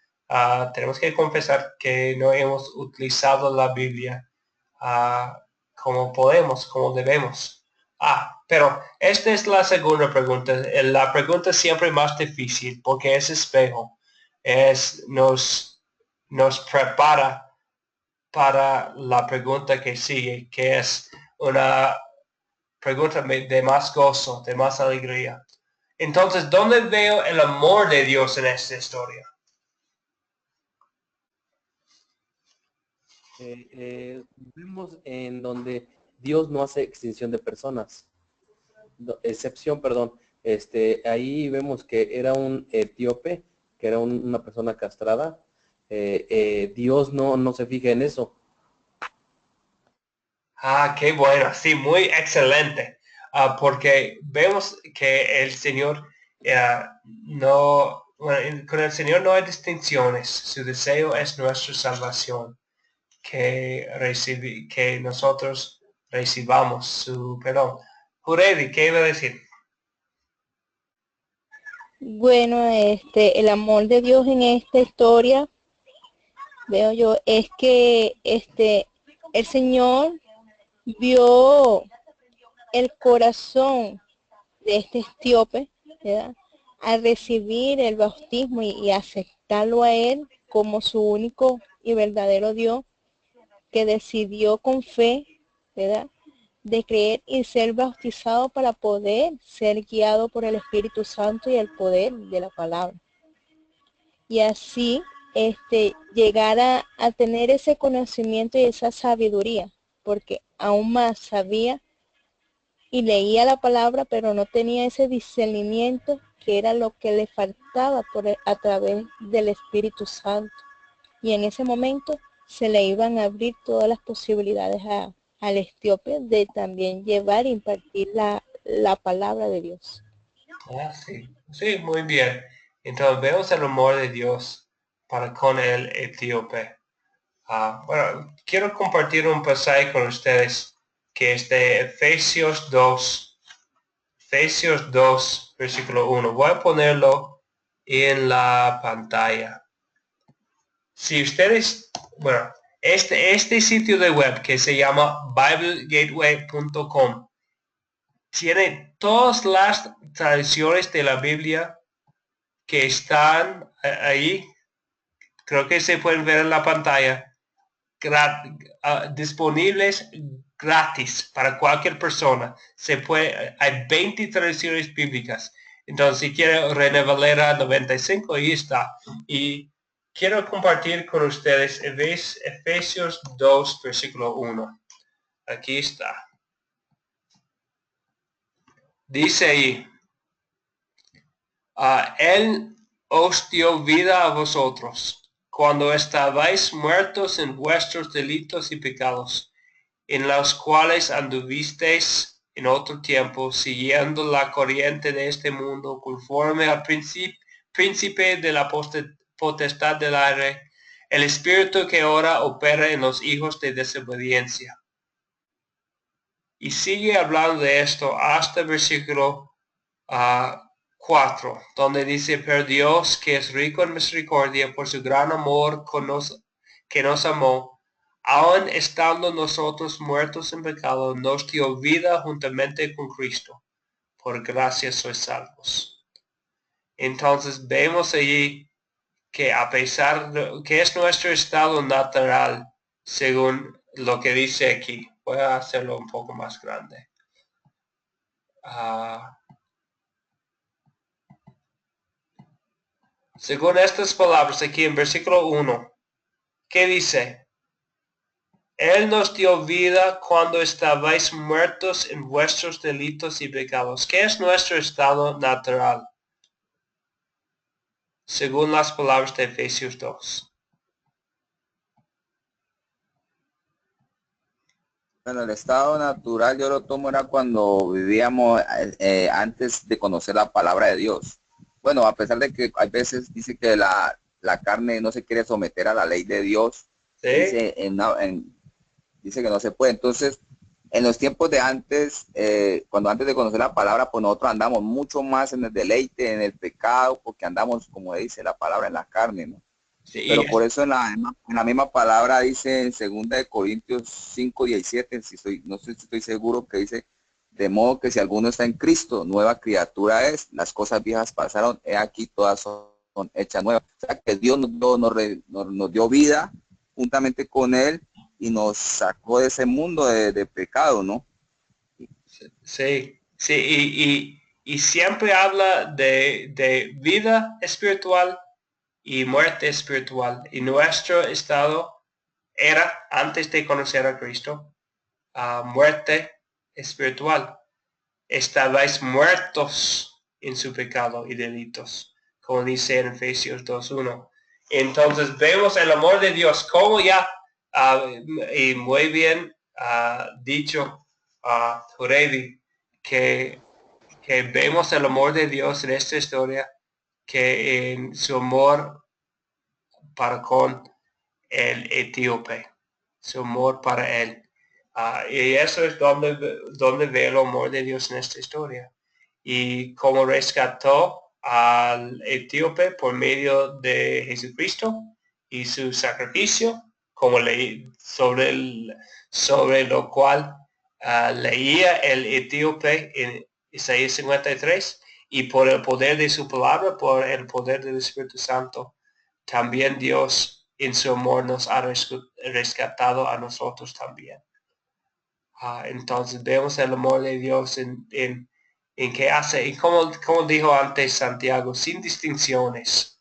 tenemos que confesar que no hemos utilizado la Biblia como podemos, como debemos. Pero esta es la segunda pregunta. La pregunta siempre más difícil porque es espejo. Nos prepara para la pregunta que sigue, que es una pregunta de más gozo, de más alegría. Entonces, ¿dónde veo el amor de Dios en esta historia? Vemos en donde Dios no hace extinción de personas, excepción, perdón. Ahí vemos que era un etíope, que era una persona castrada. Dios no se fija en eso. Qué bueno, sí, muy excelente. Porque vemos que el Señor con el Señor no hay distinciones. Su deseo es nuestra salvación, que nosotros recibamos su perdón. Jureli, ¿qué iba a decir? Bueno, el amor de Dios en esta historia, veo yo, es que el Señor vio el corazón de este etíope, ¿verdad? Al recibir el bautismo y aceptarlo a él como su único y verdadero Dios, que decidió con fe, ¿verdad?, de creer y ser bautizado para poder ser guiado por el Espíritu Santo y el poder de la palabra. Y así llegar a tener ese conocimiento y esa sabiduría, porque aún más sabía y leía la palabra, pero no tenía ese discernimiento que era lo que le faltaba a través del Espíritu Santo. Y en ese momento se le iban a abrir todas las posibilidades al etíope de también llevar e impartir la palabra de Dios. Sí, sí, muy bien. Entonces vemos el amor de Dios para con el etíope. Bueno, quiero compartir un pasaje con ustedes que es de Efesios 2, versículo 1. Voy a ponerlo en la pantalla. Si ustedes, bueno, este sitio de web que se llama biblegateway.com tiene todas las tradiciones de la Biblia que están ahí. Creo que se pueden ver en la pantalla. Disponibles gratis para cualquier persona. Hay 20 tradiciones bíblicas. Entonces, si quiere Reina Valera 95, ahí está. Y quiero compartir con ustedes Efesios 2, versículo 1. Aquí está. Dice ahí, Él os dio vida a vosotros, cuando estabais muertos en vuestros delitos y pecados, en los cuales anduvisteis en otro tiempo, siguiendo la corriente de este mundo, conforme al príncipe de la potestad del aire, el espíritu que ahora opera en los hijos de desobediencia. Y sigue hablando de esto hasta el versículo 4, donde dice, pero Dios, que es rico en misericordia, por su gran amor que nos amó, aun estando nosotros muertos en pecado, nos dio vida juntamente con Cristo. Por gracia sois salvos. Entonces vemos allí que a pesar de que es nuestro estado natural, según lo que dice aquí, voy a hacerlo un poco más grande. Según estas palabras aquí en versículo 1, ¿qué dice? Él nos dio vida cuando estabais muertos en vuestros delitos y pecados. ¿Qué es nuestro estado natural? Según las palabras de Efesios 2. Bueno, el estado natural yo lo tomo era cuando vivíamos antes de conocer la palabra de Dios. Bueno, a pesar de que hay veces dice que la carne no se quiere someter a la ley de Dios, ¿Sí? dice que no se puede. Entonces, en los tiempos de antes, cuando antes de conocer la palabra, pues nosotros andamos mucho más en el deleite, en el pecado, porque andamos, como dice la palabra, en la carne, ¿no? Sí, Pero por eso en la misma palabra dice en 2 Corintios 5:17, no sé si estoy seguro, que dice, de modo que si alguno está en Cristo, nueva criatura es, las cosas viejas pasaron, he aquí todas son hechas nuevas. O sea que Dios nos dio vida juntamente con Él y nos sacó de ese mundo de pecado, ¿no? Sí, y siempre habla de vida espiritual y muerte espiritual. Y nuestro estado era, antes de conocer a Cristo, muerte espiritual. Estabais muertos en su pecado y delitos, como dice en Efesios 2:1. Entonces vemos el amor de Dios, como ya, y muy bien dicho, Jurevi, que vemos el amor de Dios en esta historia, que en su amor para con el etíope, su amor para él. Y eso es donde ve el amor de Dios en esta historia. Y como rescató al etíope por medio de Jesucristo y su sacrificio, como sobre lo cual leía el etíope en Isaías 53, y por el poder de su palabra, por el poder del Espíritu Santo, también Dios en su amor nos ha rescatado a nosotros también. Entonces vemos el amor de Dios en que hace, y como dijo antes Santiago, sin distinciones,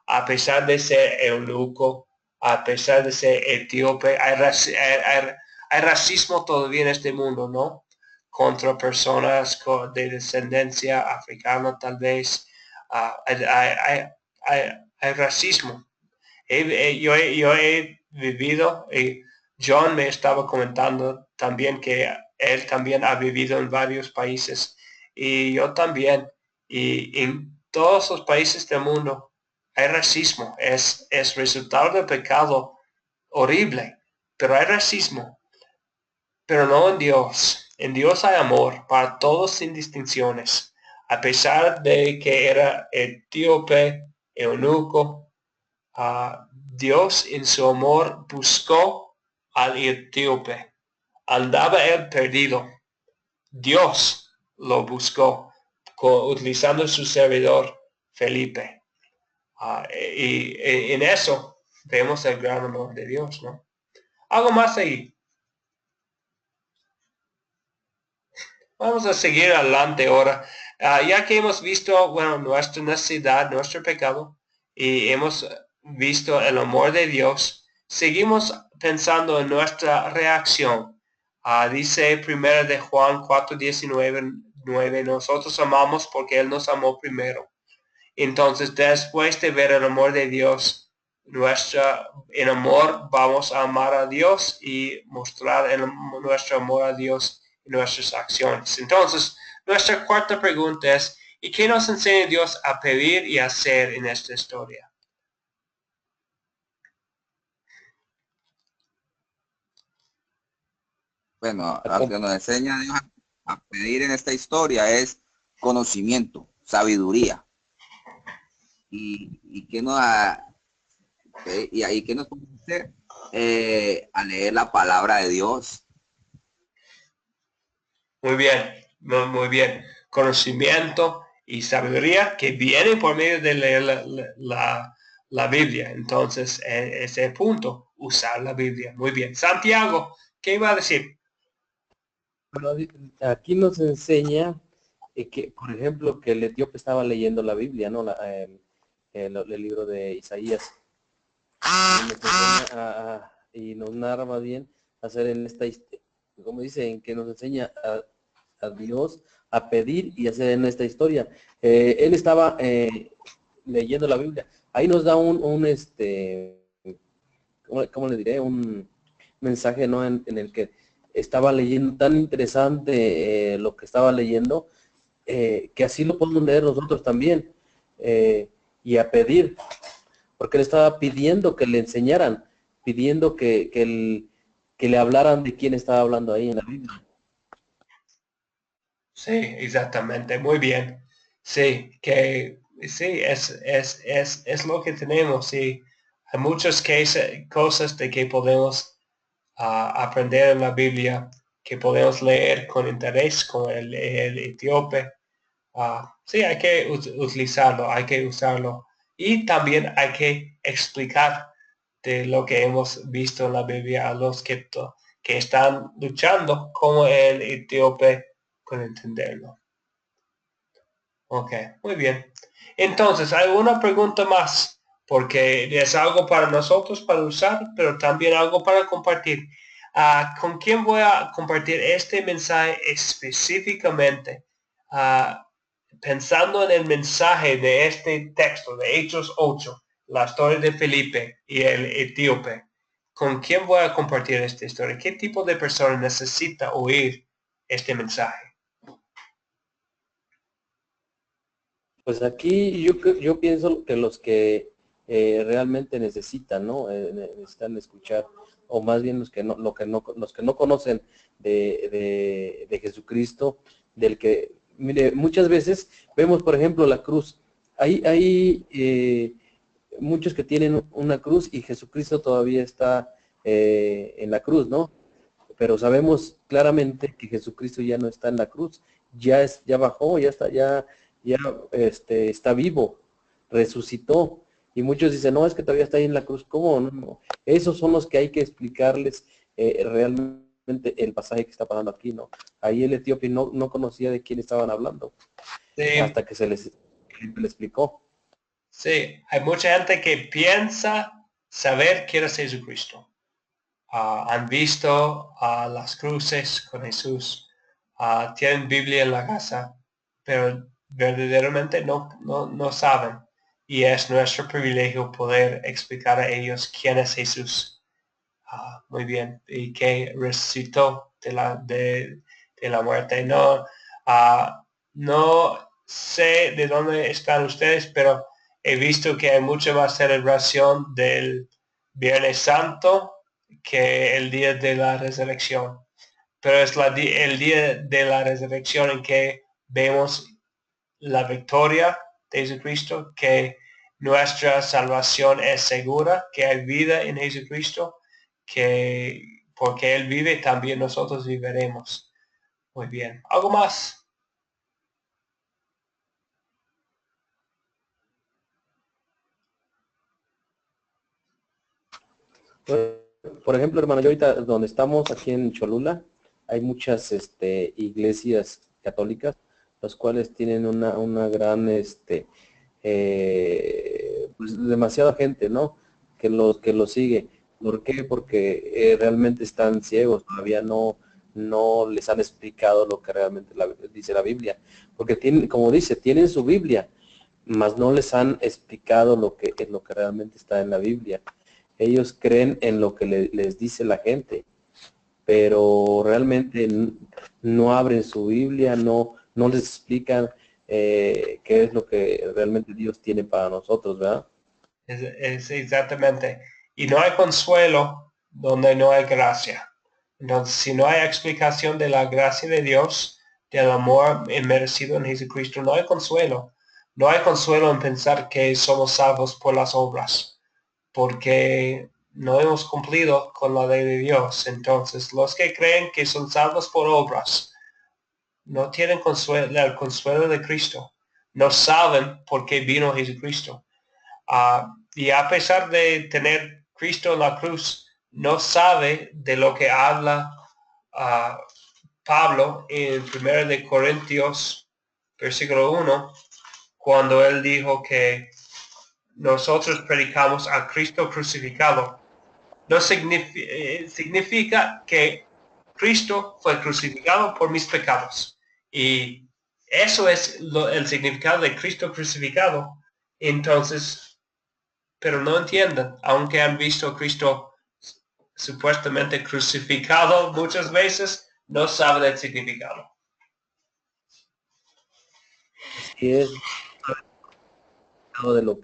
a pesar de ser eunuco, a pesar de ser etíope, hay racismo todavía en este mundo, ¿no? Contra personas de descendencia africana tal vez. Hay racismo. Yo he vivido, y John me estaba comentando también que él también ha vivido en varios países, y yo también, y en todos los países del mundo hay racismo, es resultado del pecado horrible, pero hay racismo, pero no en Dios. En Dios hay amor para todos sin distinciones. A pesar de que era etíope, eunuco, Dios en su amor buscó al etíope. Andaba él perdido. Dios lo buscó utilizando su servidor Felipe. Y en eso vemos el gran amor de Dios, ¿no? Algo más ahí. Vamos a seguir adelante ahora. Ya que hemos visto, bueno, nuestra necesidad, nuestro pecado, y hemos visto el amor de Dios, seguimos pensando en nuestra reacción. Dice 1 de Juan 4:19, nosotros amamos porque Él nos amó primero. Entonces, después de ver el amor de Dios, en amor vamos a amar a Dios y mostrar nuestro amor a Dios en nuestras acciones. Entonces, nuestra cuarta pregunta es, ¿y qué nos enseña Dios a pedir y hacer en esta historia? Bueno, lo que nos enseña Dios a pedir en esta historia es conocimiento, sabiduría. Y que nos y ahí que nos podemos hacer a leer la palabra de Dios. Muy bien, muy bien. Conocimiento y sabiduría que viene por medio de leer la Biblia. Entonces, ese punto, usar la Biblia. Muy bien. Santiago, ¿qué iba a decir? Bueno, aquí nos enseña que, por ejemplo, que el etíope estaba leyendo la Biblia, ¿no? El libro de Isaías. Y nos enseña y nos narra más bien hacer en esta, como dicen, que nos enseña a Dios a pedir y hacer en esta historia. Él estaba leyendo la Biblia. Ahí nos da ¿cómo le diré? Un mensaje, ¿no? En el que estaba leyendo, tan interesante lo que estaba leyendo, que así lo podemos leer nosotros también, y a pedir, porque él estaba pidiendo que le enseñaran, pidiendo que le hablaran de quién estaba hablando ahí en la Biblia. Sí, exactamente, muy bien. Sí, sí, es lo que tenemos, sí. Hay muchas cosas de que podemos aprender en la Biblia, que podemos leer con interés, con el etíope. Sí, hay que utilizarlo, hay que usarlo. Y también hay que explicar de lo que hemos visto en la Biblia a los que están luchando como el etíope con entenderlo. Ok, muy bien. Entonces, hay una pregunta más, porque es algo para nosotros para usar, pero también algo para compartir. ¿Con quién voy a compartir este mensaje específicamente? Pensando en el mensaje de este texto, de Hechos 8, la historia de Felipe y el etíope. ¿Con quién voy a compartir esta historia? ¿Qué tipo de persona necesita oír este mensaje? Pues aquí yo pienso que los que realmente necesitan, ¿no? Necesitan escuchar, o más bien los que no conocen de Jesucristo, del que, mire, muchas veces vemos, por ejemplo, la cruz. Hay muchos que tienen una cruz y Jesucristo todavía está en la cruz, ¿no? Pero sabemos claramente que Jesucristo ya no está en la cruz, ya bajó, está vivo, resucitó. Y muchos dicen, no, es que todavía está ahí en la cruz. ¿Cómo? No. Esos son los que hay que explicarles realmente el pasaje que está pasando aquí, ¿no? Ahí el etíope no conocía de quién estaban hablando, Sí. hasta que le explicó. Sí, hay mucha gente que piensa saber quién es Jesucristo. Han visto las cruces con Jesús, tienen Biblia en la casa, pero verdaderamente no saben. Y es nuestro privilegio poder explicar a ellos quién es Jesús. Muy bien. Y que resucitó de la muerte. No sé de dónde están ustedes, pero he visto que hay mucha más celebración del Viernes Santo que el día de la resurrección, pero es el día de la resurrección en que vemos la victoria de Jesucristo, que nuestra salvación es segura, que hay vida en Jesucristo, que porque Él vive, también nosotros viviremos. Muy bien. ¿Algo más? Por ejemplo, hermano, yo ahorita donde estamos, aquí en Cholula, hay muchas iglesias católicas, los cuales tienen una gran, pues demasiada gente, ¿no? Que los sigue. ¿Por qué? Porque realmente están ciegos, todavía no les han explicado lo que realmente dice la Biblia. Porque tienen, como dice, tienen su Biblia, mas no les han explicado lo que realmente está en la Biblia. Ellos creen en lo que les dice la gente, pero realmente no abren su Biblia, no les explican qué es lo que realmente Dios tiene para nosotros, ¿verdad? Es exactamente. Y no hay consuelo donde no hay gracia. Entonces, si no hay explicación de la gracia de Dios, del amor inmerecido en Jesucristo, no hay consuelo. No hay consuelo en pensar que somos salvos por las obras, porque no hemos cumplido con la ley de Dios. Entonces, los que creen que son salvos por obras, no tienen consuelo, el consuelo de Cristo. No saben por qué vino Jesucristo. Y a pesar de tener Cristo en la cruz, no sabe de lo que habla Pablo en 1 de Corintios, versículo 1, cuando él dijo que nosotros predicamos a Cristo crucificado. No significa que Cristo fue crucificado por mis pecados. Y eso es el significado de Cristo crucificado. Entonces, pero no entienden, aunque han visto a Cristo supuestamente crucificado muchas veces, no saben el significado. Así es, de lo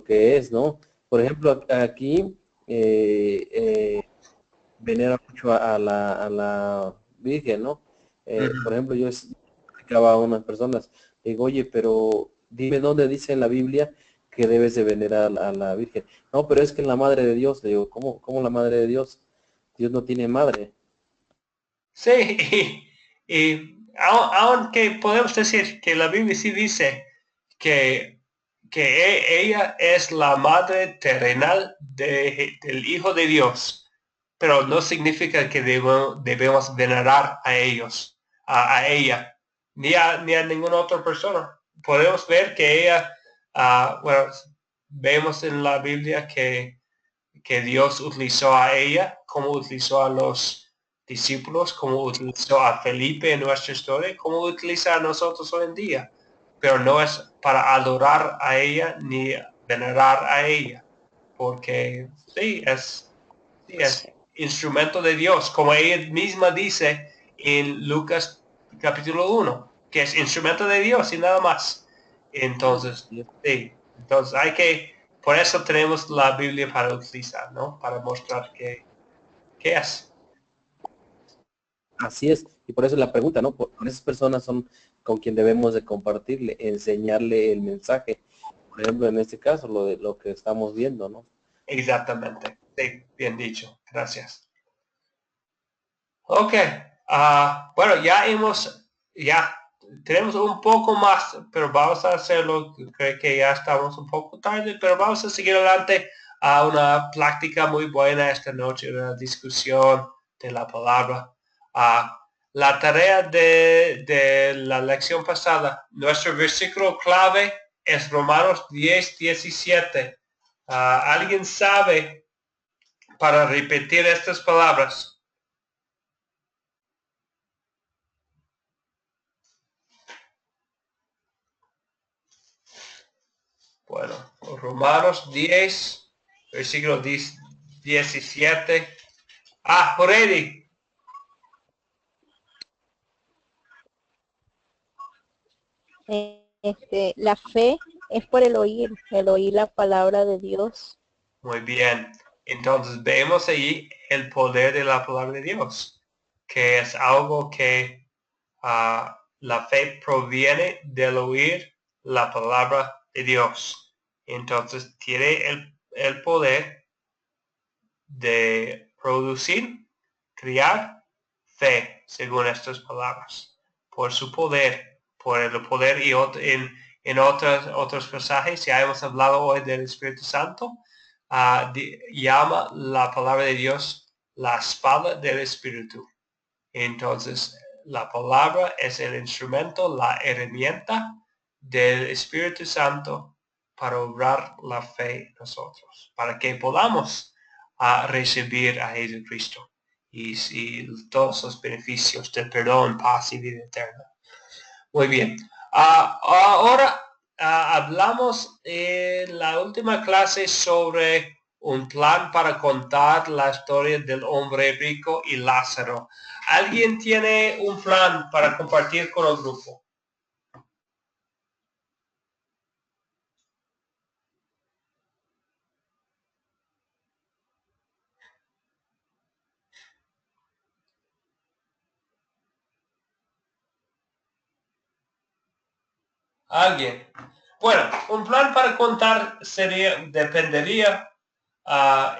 que es, ¿no? Por ejemplo, aquí venera mucho a la Virgen, ¿no? Por ejemplo, yo explicaba a unas personas, digo, oye, pero dime dónde dice en la Biblia que debes de venerar a la Virgen. No, pero es que en la Madre de Dios, le digo, ¿cómo la Madre de Dios? Dios no tiene madre. Sí, aunque podemos decir que la Biblia sí dice que, ella es la madre terrenal del Hijo de Dios, pero no significa que debemos venerar a ellos, a ella, ni a ninguna otra persona. Podemos ver que ella, bueno, vemos en la Biblia que Dios utilizó a ella, como utilizó a los discípulos, como utilizó a Felipe en nuestra historia, como utiliza a nosotros hoy en día. Pero no es para adorar a ella ni venerar a ella, porque sí, es instrumento de Dios, como ella misma dice en Lucas capítulo 1, que es instrumento de Dios y nada más. Entonces, sí, entonces por eso tenemos la Biblia para utilizar, ¿no? Para mostrar qué es. Así es, y por eso la pregunta, ¿no? Con esas personas son con quien debemos de compartirle, enseñarle el mensaje. Por ejemplo, en este caso, lo que estamos viendo, ¿no? Exactamente. Sí, bien dicho. Gracias. Ok. Bueno, ya tenemos un poco más, pero vamos a hacerlo. Creo que ya estamos un poco tarde, pero vamos a seguir adelante a una práctica muy buena esta noche, una discusión de la palabra. La tarea de la lección pasada, nuestro versículo clave es Romanos 10:17. ¿Alguien sabe para repetir estas palabras? Bueno, Romanos 10, versículo 17. Joredi. La fe es por el oír la palabra de Dios. Muy bien. Entonces vemos ahí el poder de la palabra de Dios, que es algo que la fe proviene del oír la palabra de Dios. Entonces tiene el poder de producir, crear fe, según estas palabras, por su poder, por el poder y en otros pasajes, ya hemos hablado hoy del Espíritu Santo, llama la palabra de Dios la espada del Espíritu. Entonces, la palabra es el instrumento, la herramienta del Espíritu Santo para obrar la fe en nosotros, para que podamos recibir a Jesucristo y todos los beneficios del perdón, paz y vida eterna. Muy bien. Ahora hablamos en la última clase sobre un plan para contar la historia del hombre rico y Lázaro. ¿Alguien tiene un plan para compartir con el grupo? ¿Alguien? Bueno, un plan para contar dependería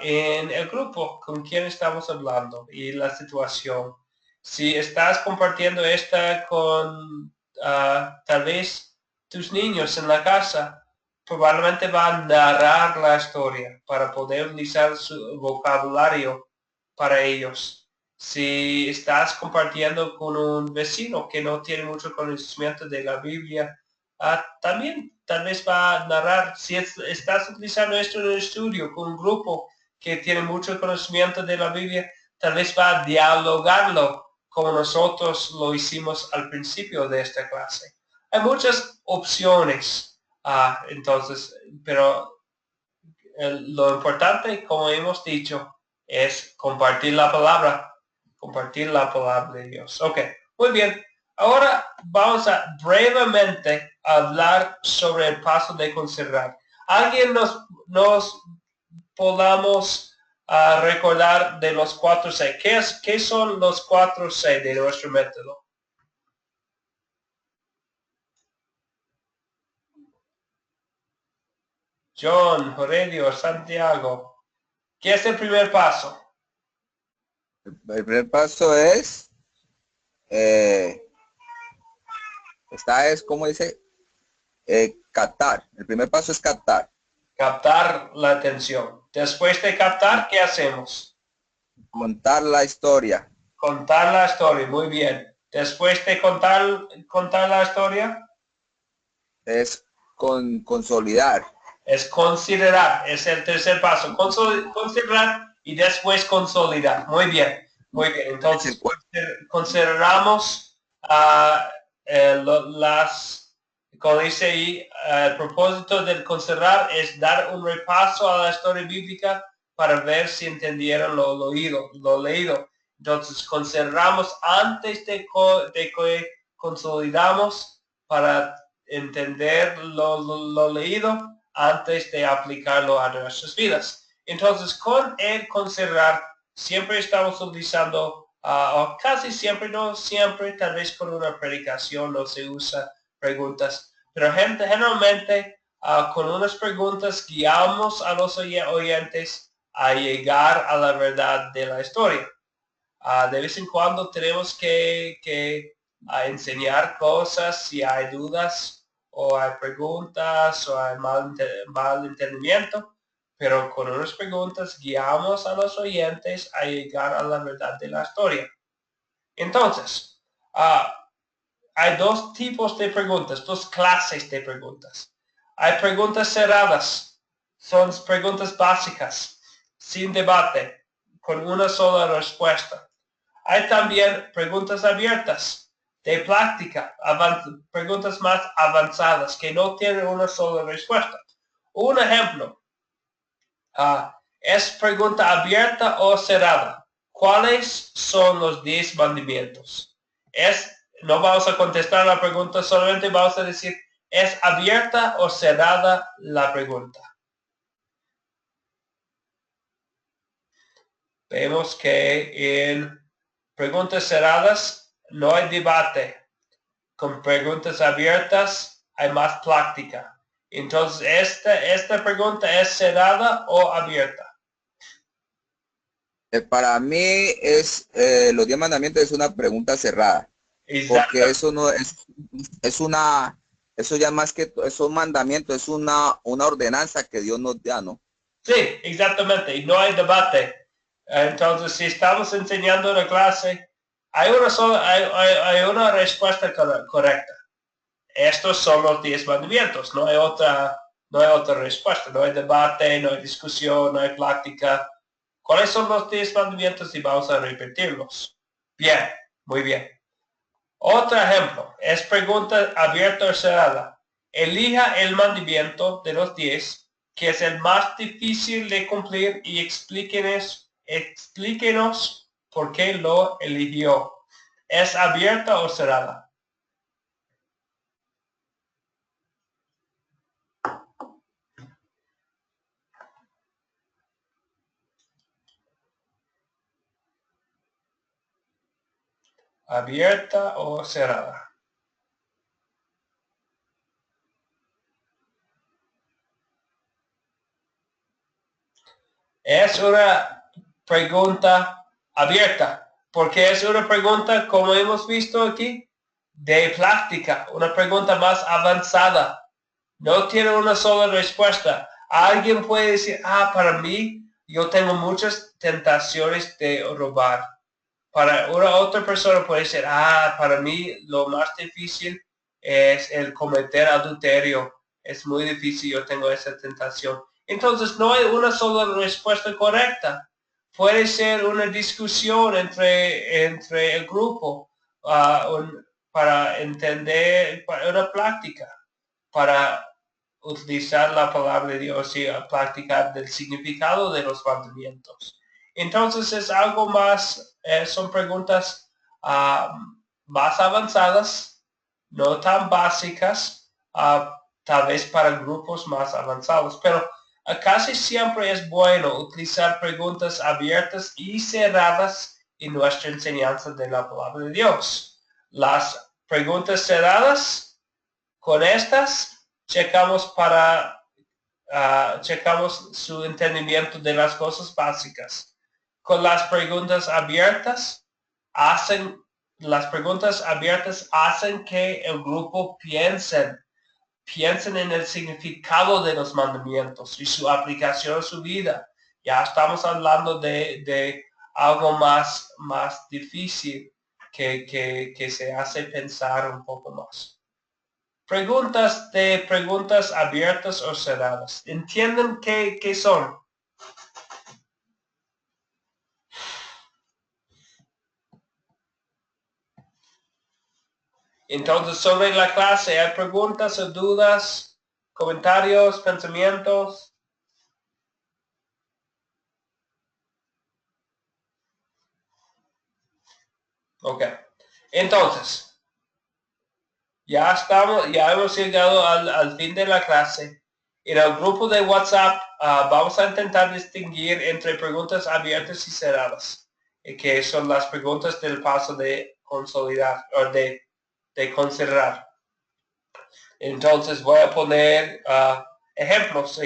en el grupo con quien estamos hablando y la situación. Si estás compartiendo esta con tal vez tus niños en la casa, probablemente va a narrar la historia para poder utilizar su vocabulario para ellos. Si estás compartiendo con un vecino que no tiene mucho conocimiento de la Biblia, también tal vez va a narrar. Si estás utilizando esto en el estudio con un grupo que tiene mucho conocimiento de la Biblia, tal vez va a dialogarlo como nosotros lo hicimos al principio de esta clase. Hay muchas opciones, entonces, pero lo importante, como hemos dicho, es compartir la palabra de Dios. Ok, muy bien. Ahora vamos a brevemente hablar sobre el paso de considerar. ¿Alguien nos podamos recordar de los 4C? ¿Qué son los 4C de nuestro método? John, Aurelio, Santiago. ¿Qué es el primer paso? El primer paso es, ¿cómo dice? Captar. El primer paso es captar. Captar la atención. Después de captar, ¿qué hacemos? Contar la historia. Contar la historia, muy bien. Después de contar la historia. Es consolidar. Es considerar, es el tercer paso. Considerar y después consolidar. Muy bien, muy bien. Entonces, consideramos como dice ahí, el propósito del considerar es dar un repaso a la historia bíblica para ver si entendieron lo leído. Entonces, consideramos antes de que consolidamos para entender lo leído antes de aplicarlo a nuestras vidas. Entonces, con el considerar, siempre estamos utilizando, o casi siempre, no siempre, tal vez con una predicación no se usa preguntas, pero generalmente con unas preguntas guiamos a los oyentes a llegar a la verdad de la historia. De vez en cuando tenemos que enseñar cosas si hay dudas o hay preguntas o hay mal entendimiento, pero con unas preguntas guiamos a los oyentes a llegar a la verdad de la historia. Entonces, hay dos tipos de preguntas, dos clases de preguntas. Hay preguntas cerradas, son preguntas básicas, sin debate, con una sola respuesta. Hay también preguntas abiertas, de práctica, preguntas más avanzadas, que no tienen una sola respuesta. Un ejemplo, ¿es pregunta abierta o cerrada? ¿Cuáles son los 10 mandamientos? No vamos a contestar la pregunta, solamente vamos a decir, ¿es abierta o cerrada la pregunta? vemos que en preguntas cerradas no hay debate. Con preguntas abiertas hay más práctica. Entonces, esta pregunta es cerrada o abierta. Para mí los 10 mandamientos es una pregunta cerrada. Porque eso no eso ya más que es un mandamiento, es una ordenanza que Dios nos da, ¿no? Sí, exactamente, y no hay debate. Entonces, si estamos enseñando una clase, hay una respuesta correcta. Estos son los 10 mandamientos, no hay otra respuesta, no hay debate, no hay discusión, no hay práctica. ¿Cuáles son los 10 mandamientos? Y vamos a repetirlos. Bien, muy bien. Otro ejemplo, es pregunta abierta o cerrada. Elija el mandamiento de los 10 que es el más difícil de cumplir y explíquenos por qué lo eligió. ¿Es abierta o cerrada? ¿Abierta o cerrada? Es una pregunta abierta, porque es una pregunta, como hemos visto aquí, de práctica, una pregunta más avanzada. No tiene una sola respuesta. Alguien puede decir, para mí, yo tengo muchas tentaciones de robar. Para una otra persona puede ser, para mí lo más difícil es el cometer adulterio. Es muy difícil, yo tengo esa tentación. Entonces no hay una sola respuesta correcta. Puede ser una discusión entre el grupo para entender una práctica, para utilizar la palabra de Dios y practicar del significado de los mandamientos. Entonces es algo más, son preguntas más avanzadas, no tan básicas, tal vez para grupos más avanzados, pero casi siempre es bueno utilizar preguntas abiertas y cerradas en nuestra enseñanza de la palabra de Dios. Las preguntas cerradas, con estas, checamos su entendimiento de las cosas básicas. Con las preguntas abiertas, las preguntas abiertas hacen que el grupo piensen en el significado de los mandamientos y su aplicación a su vida. Ya estamos hablando de algo más difícil que se hace pensar un poco más. Preguntas abiertas o cerradas. ¿Entienden qué son? Entonces, sobre la clase, ¿hay preguntas o dudas, comentarios, pensamientos? Ok. Entonces, ya hemos llegado al fin de la clase. En el grupo de WhatsApp vamos a intentar distinguir entre preguntas abiertas y cerradas, que son las preguntas del paso de consolidar o de considerar. Entonces voy a poner ejemplos.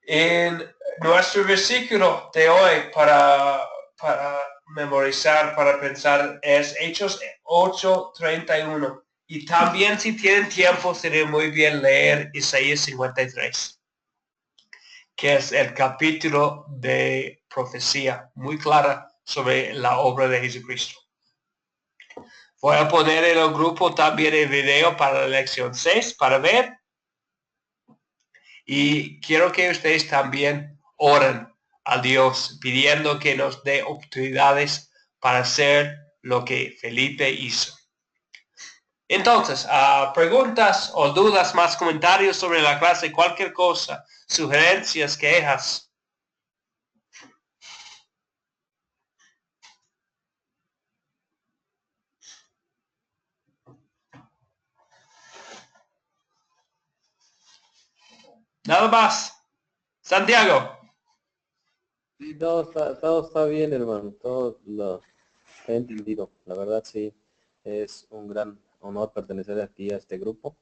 En nuestro versículo de hoy para memorizar, para pensar, es Hechos 8:31. Y también si tienen tiempo, sería muy bien leer Isaías 53, que es el capítulo de profecía muy clara sobre la obra de Jesucristo. Voy a poner en el grupo también el video para la lección 6 para ver. Y quiero que ustedes también oren a Dios pidiendo que nos dé oportunidades para hacer lo que Felipe hizo. Entonces, preguntas o dudas, más comentarios sobre la clase, cualquier cosa, sugerencias, quejas. Nada más. Santiago. Sí, todo está bien, hermano. Todo lo he entendido. La verdad, sí. Es un gran honor pertenecer aquí a este grupo.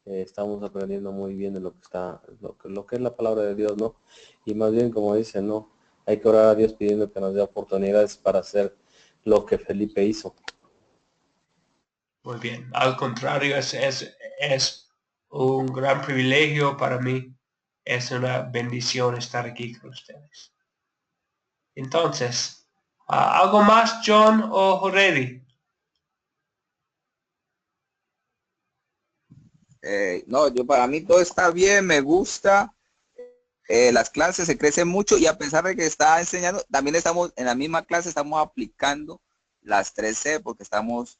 Estamos aprendiendo muy bien de lo que está, lo que es la palabra de Dios, ¿no? Y más bien, como dicen, ¿no? Hay que orar a Dios pidiendo que nos dé oportunidades para hacer lo que Felipe hizo. Muy bien. Al contrario, es un gran privilegio para mí. Es una bendición estar aquí con ustedes. Entonces, ¿algo más, John o Joredi? No, yo para mí todo está bien, me gusta. Las clases se crecen mucho y a pesar de que está enseñando, también estamos en la misma clase, estamos aplicando las 3C porque estamos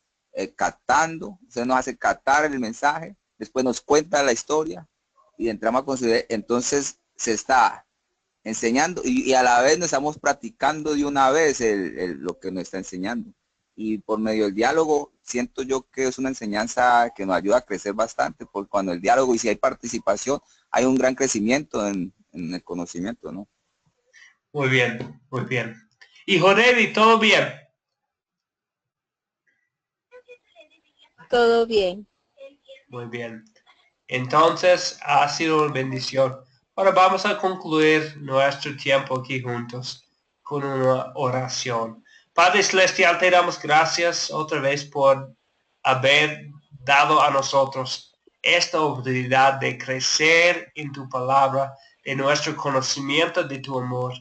captando, usted nos hace captar el mensaje, después nos cuenta la historia y entramos a considerar, entonces se está enseñando y a la vez nos estamos practicando de una vez lo que nos está enseñando. Y por medio del diálogo, siento yo que es una enseñanza que nos ayuda a crecer bastante, porque cuando el diálogo y si hay participación, hay un gran crecimiento en el conocimiento, ¿no? Muy bien, muy bien. Y Joredi, ¿todo bien? Todo bien. Muy bien. Entonces, ha sido una bendición. Ahora vamos a concluir nuestro tiempo aquí juntos con una oración. Padre Celestial, te damos gracias otra vez por haber dado a nosotros esta oportunidad de crecer en tu palabra, de nuestro conocimiento de tu amor.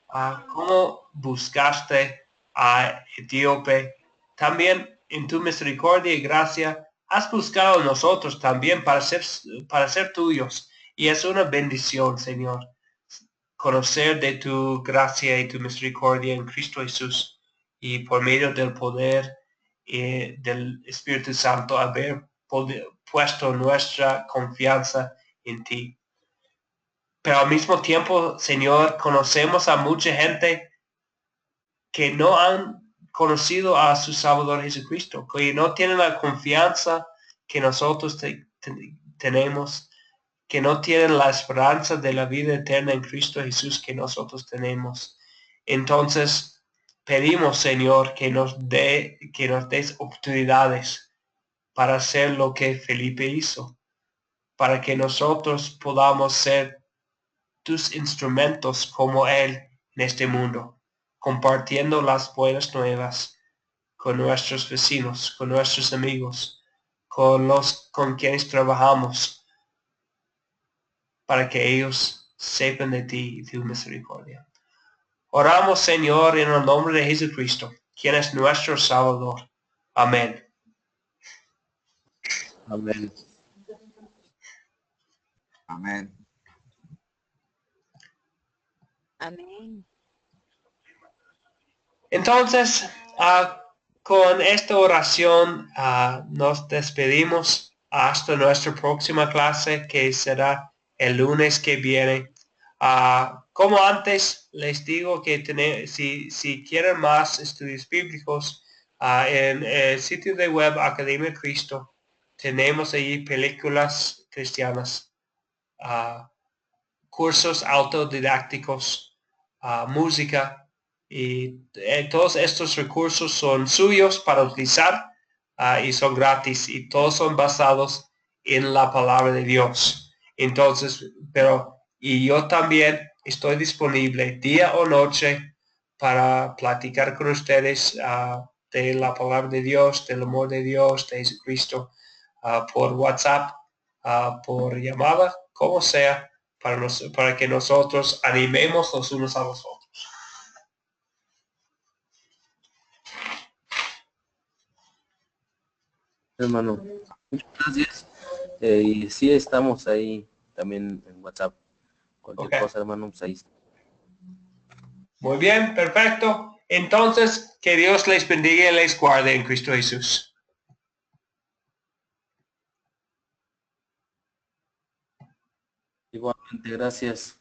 Cómo buscaste a Etíope. También en tu misericordia y gracia has buscado a nosotros también para ser tuyos. Y es una bendición, Señor, conocer de tu gracia y tu misericordia en Cristo Jesús y por medio del poder del Espíritu Santo haber puesto nuestra confianza en ti. Pero al mismo tiempo, Señor, conocemos a mucha gente que no han conocido a su Salvador Jesucristo, que no tienen la confianza que nosotros tenemos, que no tienen la esperanza de la vida eterna en Cristo Jesús que nosotros tenemos. Entonces, pedimos, Señor, que nos des oportunidades para hacer lo que Felipe hizo, para que nosotros podamos ser tus instrumentos como Él en este mundo, compartiendo las buenas nuevas con nuestros vecinos, con nuestros amigos, con los con quienes trabajamos, para que ellos sepan de ti y tu misericordia. Oramos, Señor, en el nombre de Jesucristo, quien es nuestro Salvador. Amén. Amén. Amén. Amén. Entonces, con esta oración nos despedimos hasta nuestra próxima clase que será el lunes que viene. Como antes, les digo que si quieren más estudios bíblicos, en el sitio de web Academia Cristo tenemos allí películas cristianas, cursos autodidácticos, música, y todos estos recursos son suyos para utilizar y son gratis y todos son basados en la palabra de Dios. Entonces, y yo también estoy disponible día o noche para platicar con ustedes de la palabra de Dios, del amor de Dios, de Jesucristo, por WhatsApp, por llamada, como sea, para que nosotros animemos los unos a los otros. Hermano, muchas gracias. Y sí estamos ahí también en WhatsApp. Cualquier Ok. cosa, hermano, pues ahí está. Muy bien, perfecto. Entonces, que Dios les bendiga y les guarde en Cristo Jesús. Igualmente, gracias.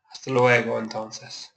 Hasta luego, entonces.